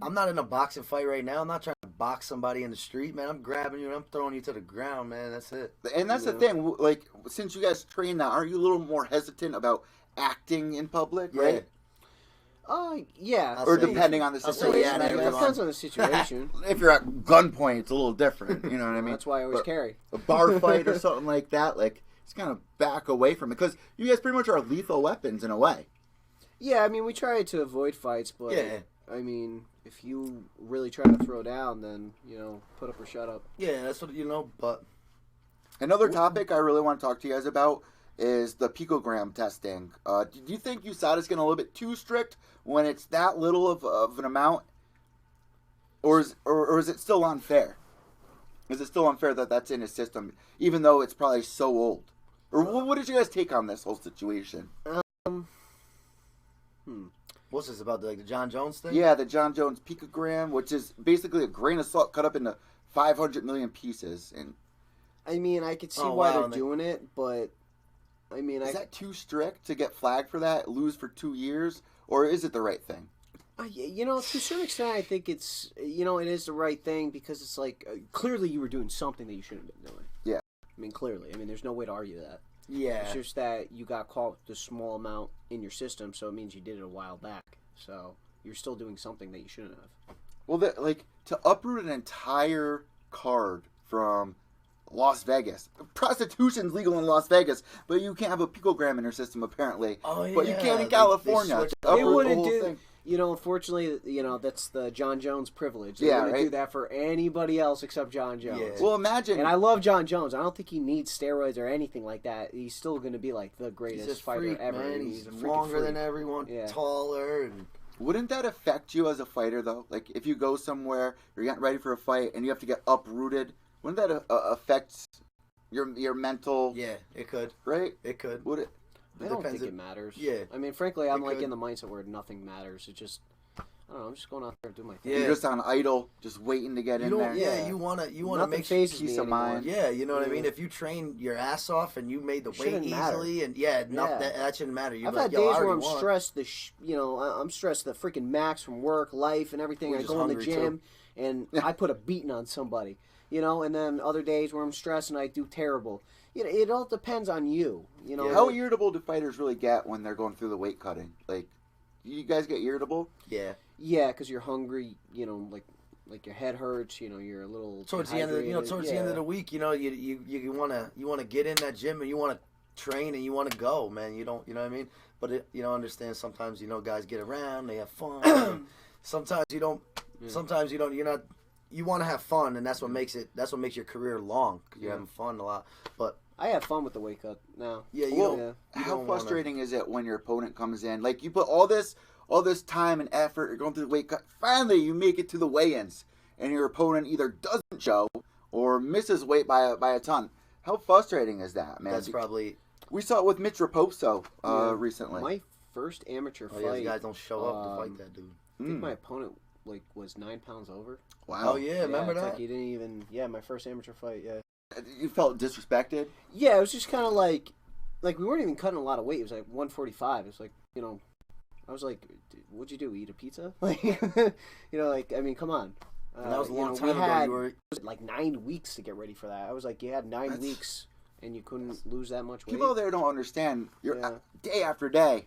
I'm not in a boxing fight right now. I'm not trying to box somebody in the street, man. I'm grabbing you and I'm throwing you to the ground, man. That's it. And that's the thing. Like, since you guys train now, aren't you a little more hesitant about acting in public, right? Yeah. I'll Or say- depending on the I'll say situation. yeah to It everyone. depends on the situation. If you're at gunpoint, it's a little different. You know what I mean? That's why I always But carry. a bar fight or something like that, like, just kind of back away from it. Because you guys pretty much are lethal weapons in a way. Yeah, I mean, we try to avoid fights, but Yeah. I mean, if you really try to throw down, then put up or shut up. Yeah, that's what but Another topic I really want to talk to you guys about is the picogram testing. Do you think USADA's getting a little bit too strict when it's that little of an amount? Or is it still unfair? Is it still unfair that that's in his system, even though it's probably so old? Or what did you guys take on this whole situation? What's this about? The John Jones thing? Yeah, the John Jones picogram, which is basically a grain of salt cut up into 500 million pieces. And I mean, I could see Oh, why wow, they're doing it, but I mean, is that too strict to get flagged for that, lose for 2 years, or is it the right thing? you know, to a certain extent, I think it's, you know, it is the right thing because it's like clearly you were doing something that you shouldn't have been doing. Yeah. I mean, clearly. I mean, there's no way to argue that. Yeah. It's just that you got caught with a small amount in your system, so it means you did it a while back. So you're still doing something that you shouldn't have. Well, like to uproot an entire card from Las Vegas. Prostitution's legal in Las Vegas, but you can't have a picogram in your system apparently. Oh, yeah. But you can in They California. switched Uproot They the wouldn't whole do, thing. you know, unfortunately, you know, that's the John Jones privilege. They Yeah, wouldn't right? do that for anybody else except John Jones. Yeah. Well, imagine. And I love John Jones. I don't think he needs steroids or anything like that. He's still going to be like the He's greatest a fighter freak, ever. man. And He's a freaking longer freak. than everyone, Yeah. taller, and Wouldn't that affect you as a fighter, though? Like, if you go somewhere, you're getting ready for a fight, and you have to get uprooted, wouldn't that affect your mental, yeah, it could. right? It could. Would it? I don't depends think it if- matters. yeah. I mean, frankly, I'm It like could. in the mindset where nothing matters. It just, I don't know. I'm just going out there and doing my thing. Yeah. You're just on idle, just waiting to get You in don't. there. Yeah, you wanna Nothing make phases peace me of anymore. mind. Yeah, you know what I Yeah. mean. If you train your ass off and you made the weight Shouldn't matter. easily, and yeah, Yeah. that shouldn't matter. You're I've like, had yo, I days where already I'm won. stressed. You know, I'm stressed the freaking max from work, life, and everything. We're I just go in the hungry, gym and I put a beating on somebody. You know, and then other days where I'm stressed and I do terrible. You know, it all depends on you. You know, How irritable do fighters really get when they're going through the weight cutting? Like, you guys get irritable? Yeah. yeah, because you're hungry. You know, like your head hurts. You know, you're a little Towards the end of dehydrated. towards the end of the week, you know, you wanna get in that gym and you wanna train and you wanna go, man. You don't, you know what I mean? But you don't understand. Sometimes guys get around, they have fun. and sometimes you don't. Yeah. Sometimes you don't. You're not. You want to have fun, and that's what makes it. That's what makes your career long. 'Cause you're Yeah. having fun a lot. But I have fun with the weight cut now. yeah, you Well, don't. How don't wanna- frustrating is it when your opponent comes in? Like, you put all this time and effort, you're going through the weight cut. Finally, you make it to the weigh-ins, and your opponent either doesn't show or misses weight by a ton. How frustrating is that, man? That's probably. We saw it with Mitch Raposo Yeah. recently. My first amateur Oh yeah, fight. the guys don't show up to fight um, that dude. I think Mm. my opponent was 9 pounds over. Wow. Oh yeah, remember it's that? Like he didn't even. Yeah, my first amateur fight. Yeah. You felt disrespected? Yeah, it was just kind of like we weren't even cutting a lot of weight. It was like 145. It's like, you know, I was like, what'd you do? Eat a pizza? Like, you know, like, I mean, come on. And that was a you long know, time we ago. had You were. like 9 weeks to get ready for that. I was like, you had 9 That's- weeks and you couldn't lose that much weight. People out there don't understand. You're Yeah. day after day,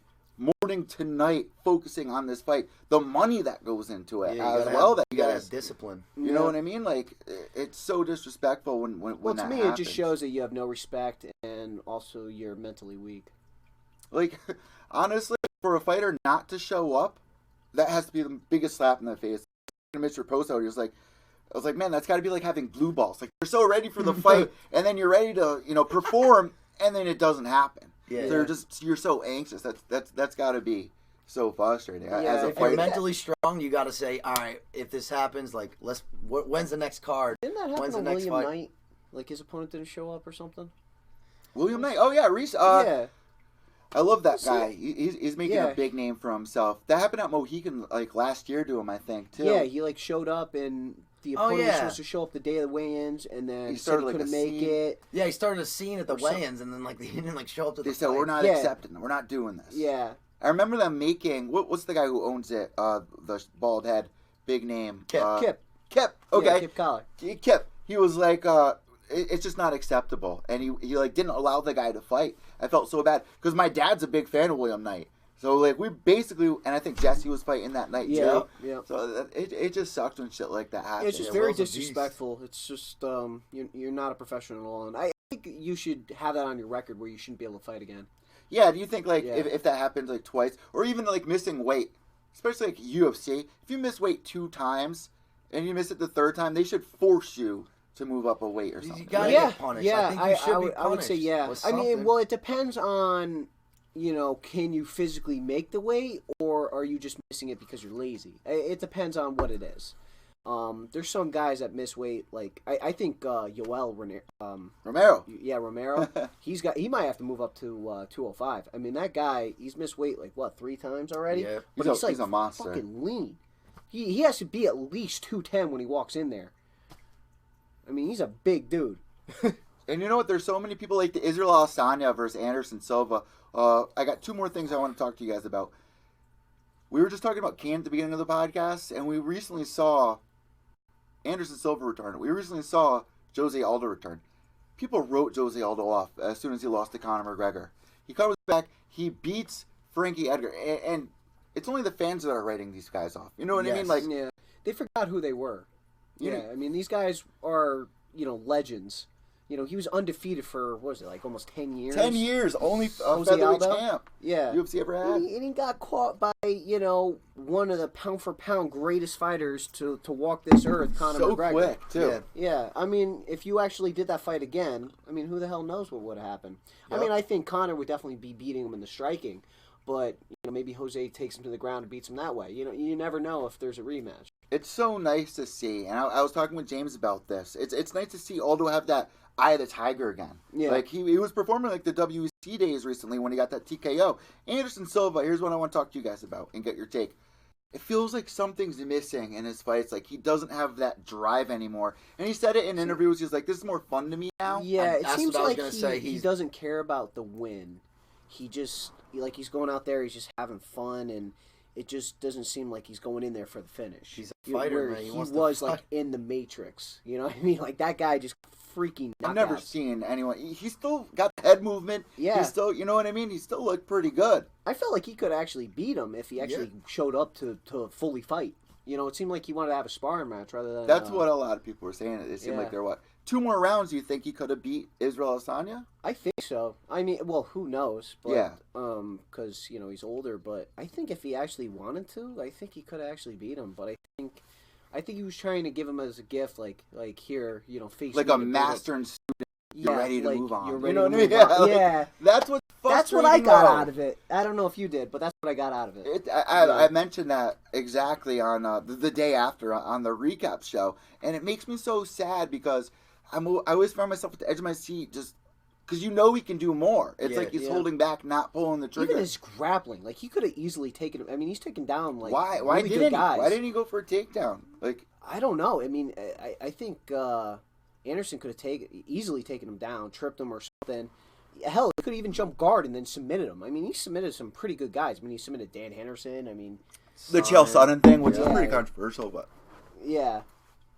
morning to night, focusing on this fight. The money that goes into it Yeah, you as gotta well. have, That you you gotta guys, have discipline. you know what I mean? Like, it's so disrespectful when Well, to that me, happens. it just shows that you have no respect and also you're mentally weak. Like, honestly, for a fighter not to show up, that has to be the biggest slap in the face. Mr. Poso, he was like, I was like, man, that's got to be like having blue balls. Like, you're so ready for the fight, and then you're ready to, perform, and then it doesn't happen. Yeah. So you're so anxious. That's got to be so frustrating Yeah, as a if If you're fighter. mentally strong, you got to say, all right, if this happens, like, when's the next card? Didn't that happen When's to the next William fight? Knight? Like his opponent didn't show up or something? William Knight. Oh yeah, Reese. Yeah. I love that See- guy. He's making Yeah. a big name for himself. That happened at Mohican like last year to him, I think too. Yeah, he like showed up and the Oh, opponent was yeah. supposed to show up the day of the weigh-ins and then He he started, said he like, couldn't a make scene. it. Yeah, he started a scene at the Or some- weigh-ins, and then like he didn't like show up to They the said fight. we're not Yeah. accepting it. We're not doing this. Yeah. I remember them making what's the guy who owns it? The bald head, big name. Kip. Kip. Kip. Yeah, Okay. Kip Collar. Kip. He was like, it's just not acceptable, and he like didn't allow the guy to fight. I felt so bad because my dad's a big fan of William Knight. So like we basically, and I think Jesse was fighting that night Yeah. too. Yeah. So it just sucks when shit like that happens. It's just Yeah, very Will's a beast. disrespectful. It's just you're not a professional at all, and I think you should have that on your record where you shouldn't be able to fight again. Yeah, do you think like Yeah. if that happens like twice or even like missing weight, especially like UFC, if you miss weight 2 times and you miss it the 3rd time, they should force you to move up a weight or You something. gotta right? Yeah, get punished. yeah. I think you should be I would say punished yeah. with I mean, something. well, it depends on can you physically make the weight or are you just missing it because you're lazy? It depends on what it is. There's some guys that miss weight. Like I think Yoel Romero. Yeah, Romero. He might have to move up to 205. I mean, that guy, he's missed weight like what 3 times already. Yeah. But He's a monster. Fucking lean. He has to be at least 210 when he walks in there. I mean, he's a big dude. And you know what? There's so many people like the Israel Adesanya versus Anderson Silva. I got 2 more things I want to talk to you guys about. We were just talking about Kane at the beginning of the podcast, and we recently saw Anderson Silva return. We recently saw Jose Aldo return. People wrote Jose Aldo off as soon as he lost to Conor McGregor. He comes back, he beats Frankie Edgar, and it's only the fans that are writing these guys off. You know what I mean? Like, yeah, they forgot who they were. Yeah, I mean, these guys are, legends. He was undefeated for, what was it, like almost 10 years? 10 years, only Jose featherweight Aldo? champ. Yeah. UFC ever had. And he got caught by, one of the pound-for-pound greatest fighters to walk this earth, Conor So McGregor. quick, too. Yeah, I mean, if you actually did that fight again, I mean, who the hell knows what would happen? Yep. I mean, I think Conor would definitely be beating him in the striking, but, maybe Jose takes him to the ground and beats him that way. You never know if there's a rematch. It's so nice to see, and I was talking with James about this. It's nice to see Aldo have that eye of the tiger again. Yeah. Like, he was performing like the WEC days recently when he got that TKO. Anderson Silva, here's what I want to talk to you guys about and get your take. It feels like something's missing in his fights. Like, he doesn't have that drive anymore. And he said it in interviews. He's like, this is more fun to me now. Yeah, it That's seems what I was like gonna say. he doesn't care about the win. He just, he's going out there, he's just having fun, and it just doesn't seem like he's going in there for the finish. He's a fighter, Where man. He he wants was to like fight. in the Matrix. You know what I mean? Like, that guy just freaking knockouts. I've never seen anyone. He's still got the head movement. Yeah. He's still, you know what I mean? He still looked pretty good. I felt like he could actually beat him if he actually showed up to fully fight. It seemed like he wanted to have a sparring match rather than... That's what a lot of people were saying. It seemed like yeah. they're 2 more rounds. You think he could have beat Israel Adesanya? I think so. I mean, well, who knows? But, Yeah. because, he's older. But I think if he actually wanted to, I think he could have actually beat him. But I think he was trying to give him as a gift, like here, face Like me a in the master and student. You're ready to like, move on. You're You ready know to what I mean? move on. Yeah, like, Yeah. That's what That's what I got out of it. I don't know if you did, but that's what I got out of it. I mentioned that exactly on the day after on the recap show, and it makes me so sad because I always find myself at the edge of my seat just because he can do more. It's like he's holding back, not pulling the trigger. Even his grappling, like he could have easily taken. I mean, he's taken down like why really didn't good guys. Why didn't he go for a takedown? Like, I don't know. I mean, I think Anderson could have easily taken him down, tripped him or something. Hell, he could have even jumped guard and then submitted him. I mean, he submitted some pretty good guys. I mean, he submitted Dan Henderson. I mean, the Chael Sonnen thing, which is Yeah. pretty controversial, yeah.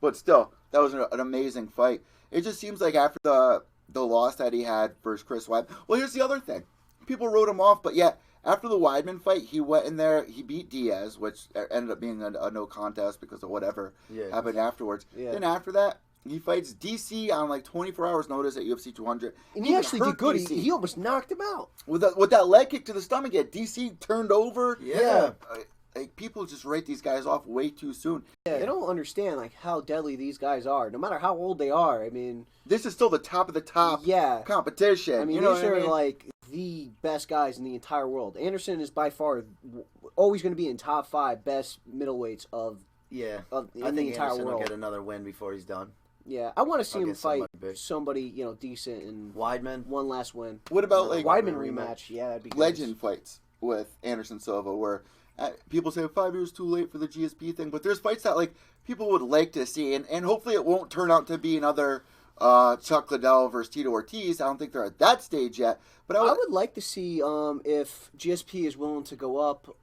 but still, that was an amazing fight. It just seems like after the loss that he had versus Chris Weidman. Well, here's the other thing. People wrote him off, but yet after the Weidman fight, he went in there, he beat Diaz, which ended up being a no contest because of whatever happened afterwards. Yeah. Then after that, he fights DC on like 24 hours notice at UFC 200. And he actually did good. DC. He almost knocked him out. With that leg kick to the stomach, yet DC turned over. Yeah. Like, people just write these guys off way too soon. Yeah, they don't understand like how deadly these guys are. No matter how old they are. I mean, This is still the top of the top competition. I mean, you know these what are I mean? like the best guys in the entire world. Anderson is by far always going to be in top 5 best middleweights I in think the entire Anderson will world. get another win before he's done. Yeah, I want to see him Against fight somebody big. somebody decent and Weidman. one last win. What about like Weidman rematch? Yeah, that'd be good. legend fights with Anderson Silva where people say 5 years too late for the GSP thing, but there's fights that like people would like to see, and hopefully it won't turn out to be another Chuck Liddell versus Tito Ortiz. I don't think they're at that stage yet, but I would like to see if GSP is willing to go up,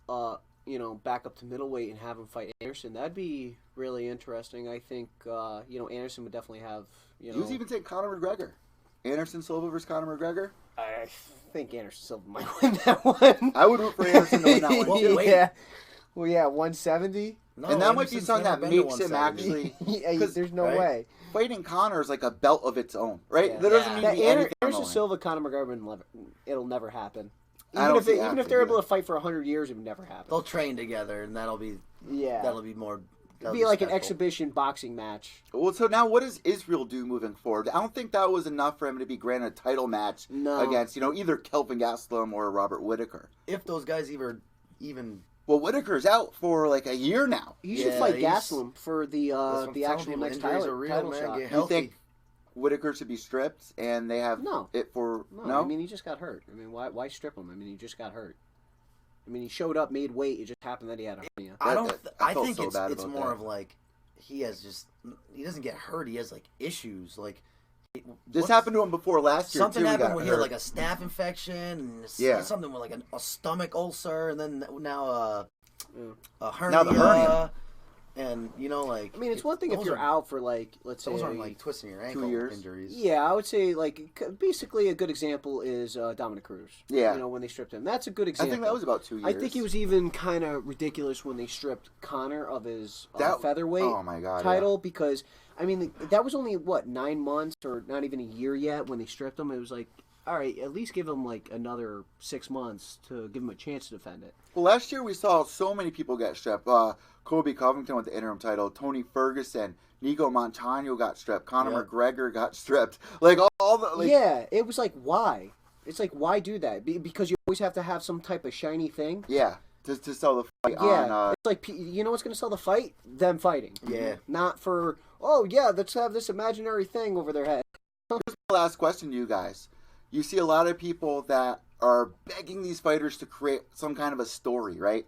back up to middleweight and have him fight Anderson. That'd be really interesting. I think Anderson would definitely have. he was even saying Conor McGregor, Anderson Silva versus Conor McGregor. I think Anderson Silva might win that one. I would root for Anderson to win that one. Well, wait. Yeah. Well, yeah, 170. No, And that might be Anderson's something never that been to makes him 170. actually. Yeah, 'cause there's no right? way. Fighting Conor is like a belt of its own, right? Yeah. There doesn't need to That be anything on the Anderson line. Silva, Conor McGregor, it'll never happen. I Even don't if see it even if happening they're able either. to fight for 100 years, it would never happen. They'll train together, and that'll be more. It'd be like an stressful. exhibition boxing match. Well, so now what does Israel do moving forward? I don't think that was enough for him to be granted a title match No. against, either Kelvin Gastelum or Robert Whitaker. If those guys even Well, Whitaker's out for like a year now. He should Yeah, fight he's- Gastelum for the That's what I'm actual telling next people, injuries title, are real, title man. shot. Get You healthy. think Whitaker should be stripped and they have No. it for No, I mean he just got hurt. I mean why strip him? I mean he just got hurt. I mean he showed up, made weight. It just happened that he had a hernia. I don't. I I felt think so bad it's about more that. of like he doesn't get hurt. He has like issues. Like This what's- happened to him before last year. Something too. happened got where he had hurt. like a staph infection and Yeah. something with like a stomach ulcer, and then now Yeah. a hernia. Now the hernia. And like I mean it's one thing if those you're are- out for like let's say Those aren't like twisting your ankle years. injuries. yeah, I would say like basically a good example is Dominic Cruz. Yeah. You know when they stripped him, that's a good I example. think that was about 2 years. I think he was even kind of ridiculous when they stripped Connor of his That- featherweight oh my God, title because I mean that was only what 9 months or not even a year yet when they stripped him. It was like, all right, at least give him like another 6 months to give him a chance to defend it. Well, last year we saw so many people get stripped. Colby Covington with the interim title, Tony Ferguson, Nico Montano got stripped, Conor Yep. McGregor got stripped. Like all the like, Yeah, it was like why? It's like why do that? Because you always have to have some type of shiny thing. yeah, to sell the fight Yeah, on. it's like you know what's going to sell the fight? Them fighting. Yeah. Not for let's have this imaginary thing over their head. Last question to you guys. You see a lot of people that are begging these fighters to create some kind of a story, right?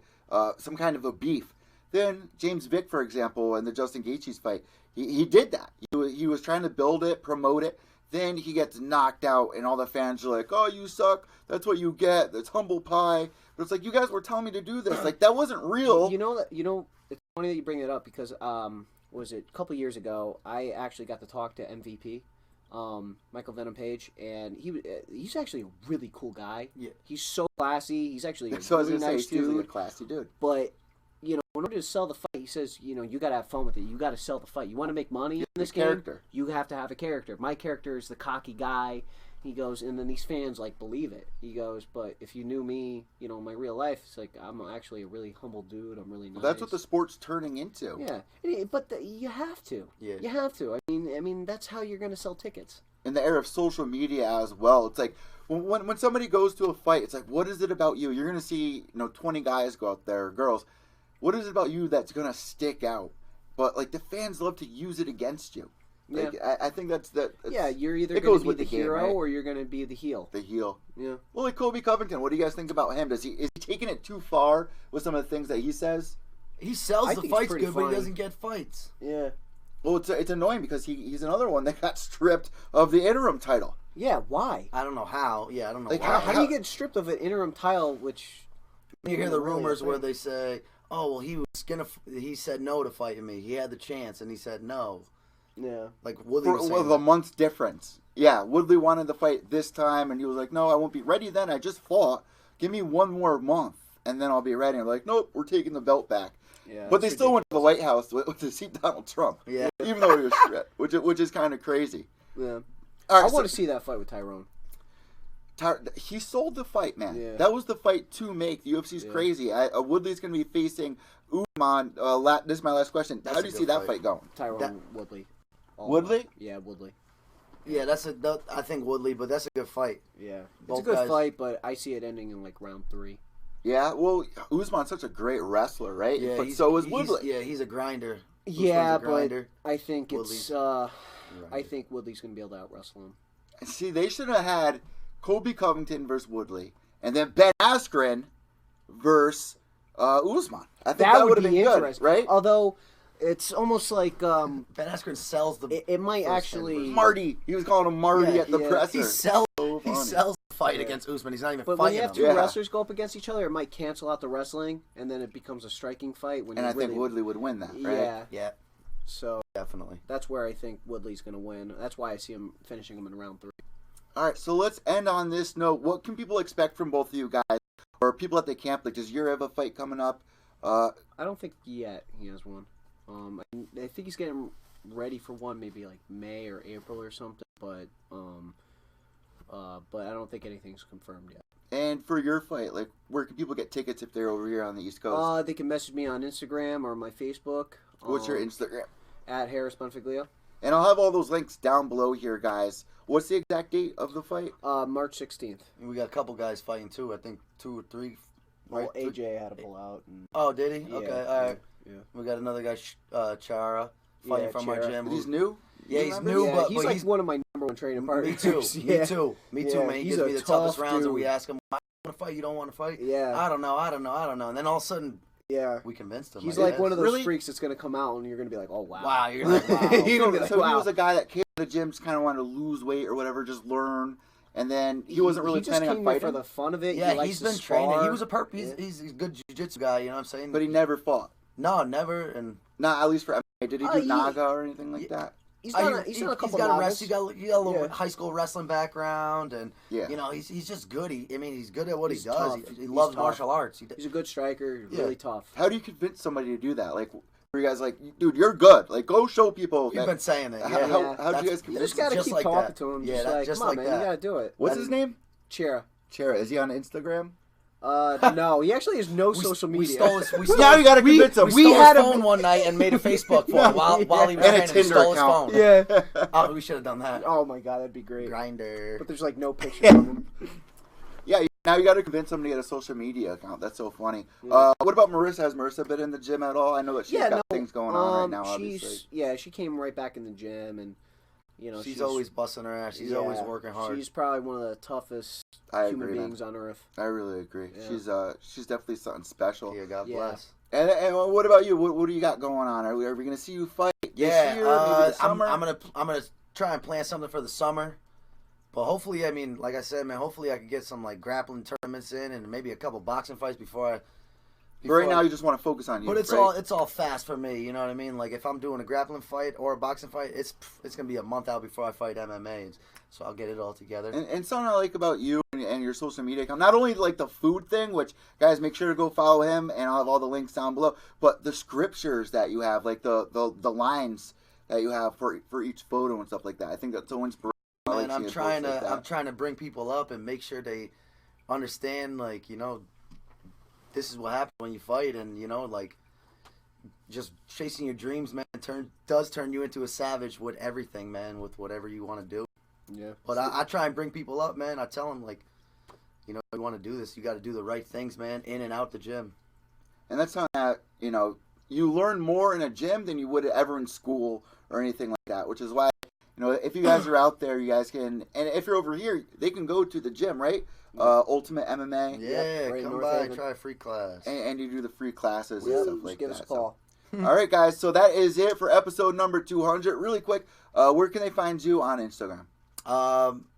Some kind of a beef. Then James Vick, for example, in the Justin Gaethje's fight, he did that. He was trying to build it, promote it. Then he gets knocked out, and all the fans are like, "Oh, you suck. That's what you get. That's humble pie." But it's like, you guys were telling me to do this. Like that wasn't real. You know it's funny that you bring it up because was it a couple years ago I actually got to talk to MVP, Michael Venom Page, and he's actually a really cool guy. Yeah. He's so classy. He's actually a So I was really gonna nice say, he was dude. like a classy dude. But in order to sell the fight, he says, you gotta have fun with it. You gotta sell the fight. You want to make money in this game? Character. You have to have a character. My character is the cocky guy. He goes, and then these fans believe it. He goes, but if you knew me, in my real life, it's like I'm actually a really humble dude. I'm really nice. Well, that's what the sport's turning into. Yeah, but you have to. Yeah. You have to. I mean, that's how you're gonna sell tickets. In the era of social media as well, it's like when somebody goes to a fight, it's like, what is it about you? You're gonna see 20 guys go out there, girls. What is it about you that's gonna stick out? But like the fans love to use it against you. Like, Yeah. I think that's. Yeah, you're either it gonna goes be with the the game, hero right? or you're gonna be the heel. The heel. Yeah. Well, like Colby Covington, what do you guys think about him? Is he taking it too far with some of the things that he says? He sells I the think he's fights pretty good, but funny. he doesn't get fights. Yeah. Well, it's annoying because he's another one that got stripped of the interim title. Yeah. Why? I don't know how. Yeah, I don't know Like, why. How do you get stripped of an interim title? Which You hear the Really, rumors I where think. they say, "Oh, well, he said no to fighting me. He had the chance, and he said no." yeah. Like Woodley was saying With a that. month's difference. Yeah, Woodley wanted the fight this time, and he was like, "No, I won't be ready then. I just fought. Give me one more month, and then I'll be ready." And they're like, "Nope, we're taking the belt back." Yeah. But they still went to the White House to see Donald Trump. Yeah. Even though he was stripped, which is kind of crazy. Yeah. All right, I so want to see that fight with Tyrone. he sold the fight, man. Yeah. That was the fight to make. The UFC's Yeah. crazy. Woodley's going to be facing Usman. This is my last question. That's How a do you good see that fight. fight going? Tyrone Woodley. All Woodley? about. Yeah, Woodley. Yeah, I think Woodley, but that's a good fight. Yeah. It's Both a good guys- fight, but I see it ending in round 3. Yeah, well, Usman's such a great wrestler, right? Yeah, but he's- so is he's- Woodley. Yeah, he's a grinder. Yeah, Usman's a but grinder. I think Woodley's- I think Woodley's gonna be able to out wrestle him. See, they should have had Colby Covington versus Woodley, and then Ben Askren versus Usman. I think that would have been good, interesting, right? Although it's almost like Ben Askren sells the. it might first actually. versus- Marty, he was calling him Marty Yeah, at the yeah. presser. He sells. So He funny. sells the fight Yeah. against Usman. He's not even But when fighting you have him. two Yeah. wrestlers go up against each other, it might cancel out the wrestling, and then it becomes a striking fight. When And you I think really, Woodley would win that, right? Yeah. Yeah, So definitely. that's where I think Woodley's gonna win. That's why I see him finishing him in round 3. All right, so let's end on this note. What can people expect from both of you guys, or people at the camp? Like, does Yuri have a fight coming up? I don't think yet he has one. I think he's getting ready for one, maybe like May or April or something. But I don't think anything's confirmed yet. And for your fight, like, where can people get tickets if they're over here on the East Coast? They can message me on Instagram or my Facebook. What's your Instagram? At Harris BONFIGLIO. And I'll have all those links down below here, guys. What's the exact date of the fight? March 16th. And we got a couple guys fighting too. I think 2 or 3 Well, AJ had to pull out. And, Oh, did he? yeah, Okay, all right. Yeah. We got another guy, Chara, fighting from our Chara. gym. He's new. Yeah, he's new, Yeah, but he's like one of my number one training partners. Me too. Yeah. Me too, Yeah, man. He he's gives me a the toughest tough rounds, and we dude. ask him, "I want to fight. You don't want to fight?" Yeah. I don't know. And then all of a sudden, Yeah. we convinced him. He's I like guess. one of those Really? freaks that's gonna come out and you're gonna be like, oh wow. Wow, you're like, wow. You're gonna be like, So wow. he was a guy that came to the gym, just kind of wanted to lose weight or whatever, just learn, and then he wasn't really he just planning on came there fighting. for the fun of it. Yeah, he likes he's to been spar. training. He was a Yeah. He's a good jiu-jitsu guy. You know what I'm saying? But he never fought. No, never. And Not at least for MMA. Did he do he- Naga or anything like that? He's done a couple got a Nagas. he got a little Yeah. high school wrestling background, and Yeah. you know he's just good. He's good at what He's he does. tough. He He's loves tough. martial arts. He's a good striker, Yeah. really tough. How do you convince somebody to do that? Like, were you guys like, dude, you're good. Like, go show people. We've that- been saying it. How- Yeah, how- yeah. how'd you That's- guys You convince just gotta just keep like talking that. to him. Yeah, just that- like, just come on, like man, that. you gotta do it. What's his name? Chera. Chera. Is he on Instagram? No, he actually has no social media. We stole his. We stole Now you his, gotta convince him. we stole had his a- phone one night and made a Facebook for him while he was And a training. We Tinder stole his account. phone. Yeah. Oh, we should have done that. Oh my god, that'd be great. Grinder. But there's like no pictures of him. Yeah, now you got to convince him to get a social media account. That's so funny. Yeah. What about Marissa? Has Marissa been in the gym at all? I know that she's got things going on right now, obviously. She came right back in the gym, and you know She's always busting her ass. She's always working hard. She's probably one of the toughest I human agree, man. beings on earth. I really agree. Yeah. She's definitely something special. Yeah, God Yeah. bless. And what about you? What do you got going on? Are we going to see you fight this year? Maybe the summer? I'm gonna try and plan something for the summer. But hopefully, I mean, like I said, man, hopefully I could get some like grappling tournaments in and maybe a couple boxing fights before I. But right now, you just want to focus on you. But it's right? it's all fast for me. You know what I mean? Like if I'm doing a grappling fight or a boxing fight, it's gonna be a month out before I fight MMA. So I'll get it all together. And something I like about you and your social media account, not only like the food thing, which guys make sure to go follow him, and I'll have all the links down below, but the scriptures that you have, like the lines that you have for each photo and stuff like that. I think that's so inspirational. Man, I like I'm seeing posts like that. I'm trying to bring people up and make sure they understand, like, you know, this is what happens when you fight, and you know, like, just chasing your dreams, man, does turn you into a savage with everything, man, with whatever you want to do. Yeah. But I try and bring people up, man. I tell them, like, you know, if you want to do this, you got to do the right things, man, in and out the gym. And that's something that, you know, you learn more in a gym than you would ever in school or anything like that, which is why, you know, if you guys are out there, you guys can, and if you're over here, they can go to the gym, right? Ultimate MMA. Yeah, right in come North by, Haven. try a free class. And you do the free classes and Yep, stuff just like give that. us a call. All right, guys. So that is it for episode number 200. Really quick, where can they find you on Instagram?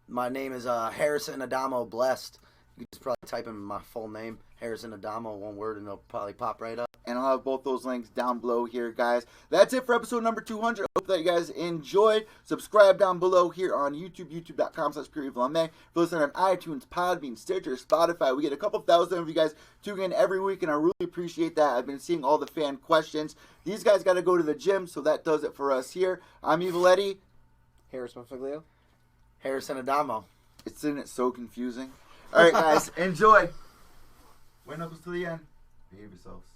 My name is Harrison Adamo Blessed. You can just probably type in my full name, Harrison Adamo, one word, and it'll probably pop right up. And I'll have both those links down below here, guys. That's it for episode number 200. Hope that you guys enjoyed. Subscribe down below here on YouTube, youtube.com/PureEvilMA. If you're listening on iTunes, Podbean, Stitcher, Spotify, we get a couple thousand of you guys tuning in every week, and I really appreciate that. I've been seeing all the fan questions. These guys got to go to the gym, so that does it for us here. I'm Evil Eddie. Harris BONFIGLIO. Harrison Adamo. Isn't it so confusing? All right, guys, enjoy. Wait knuckles to the end. Behave yourselves.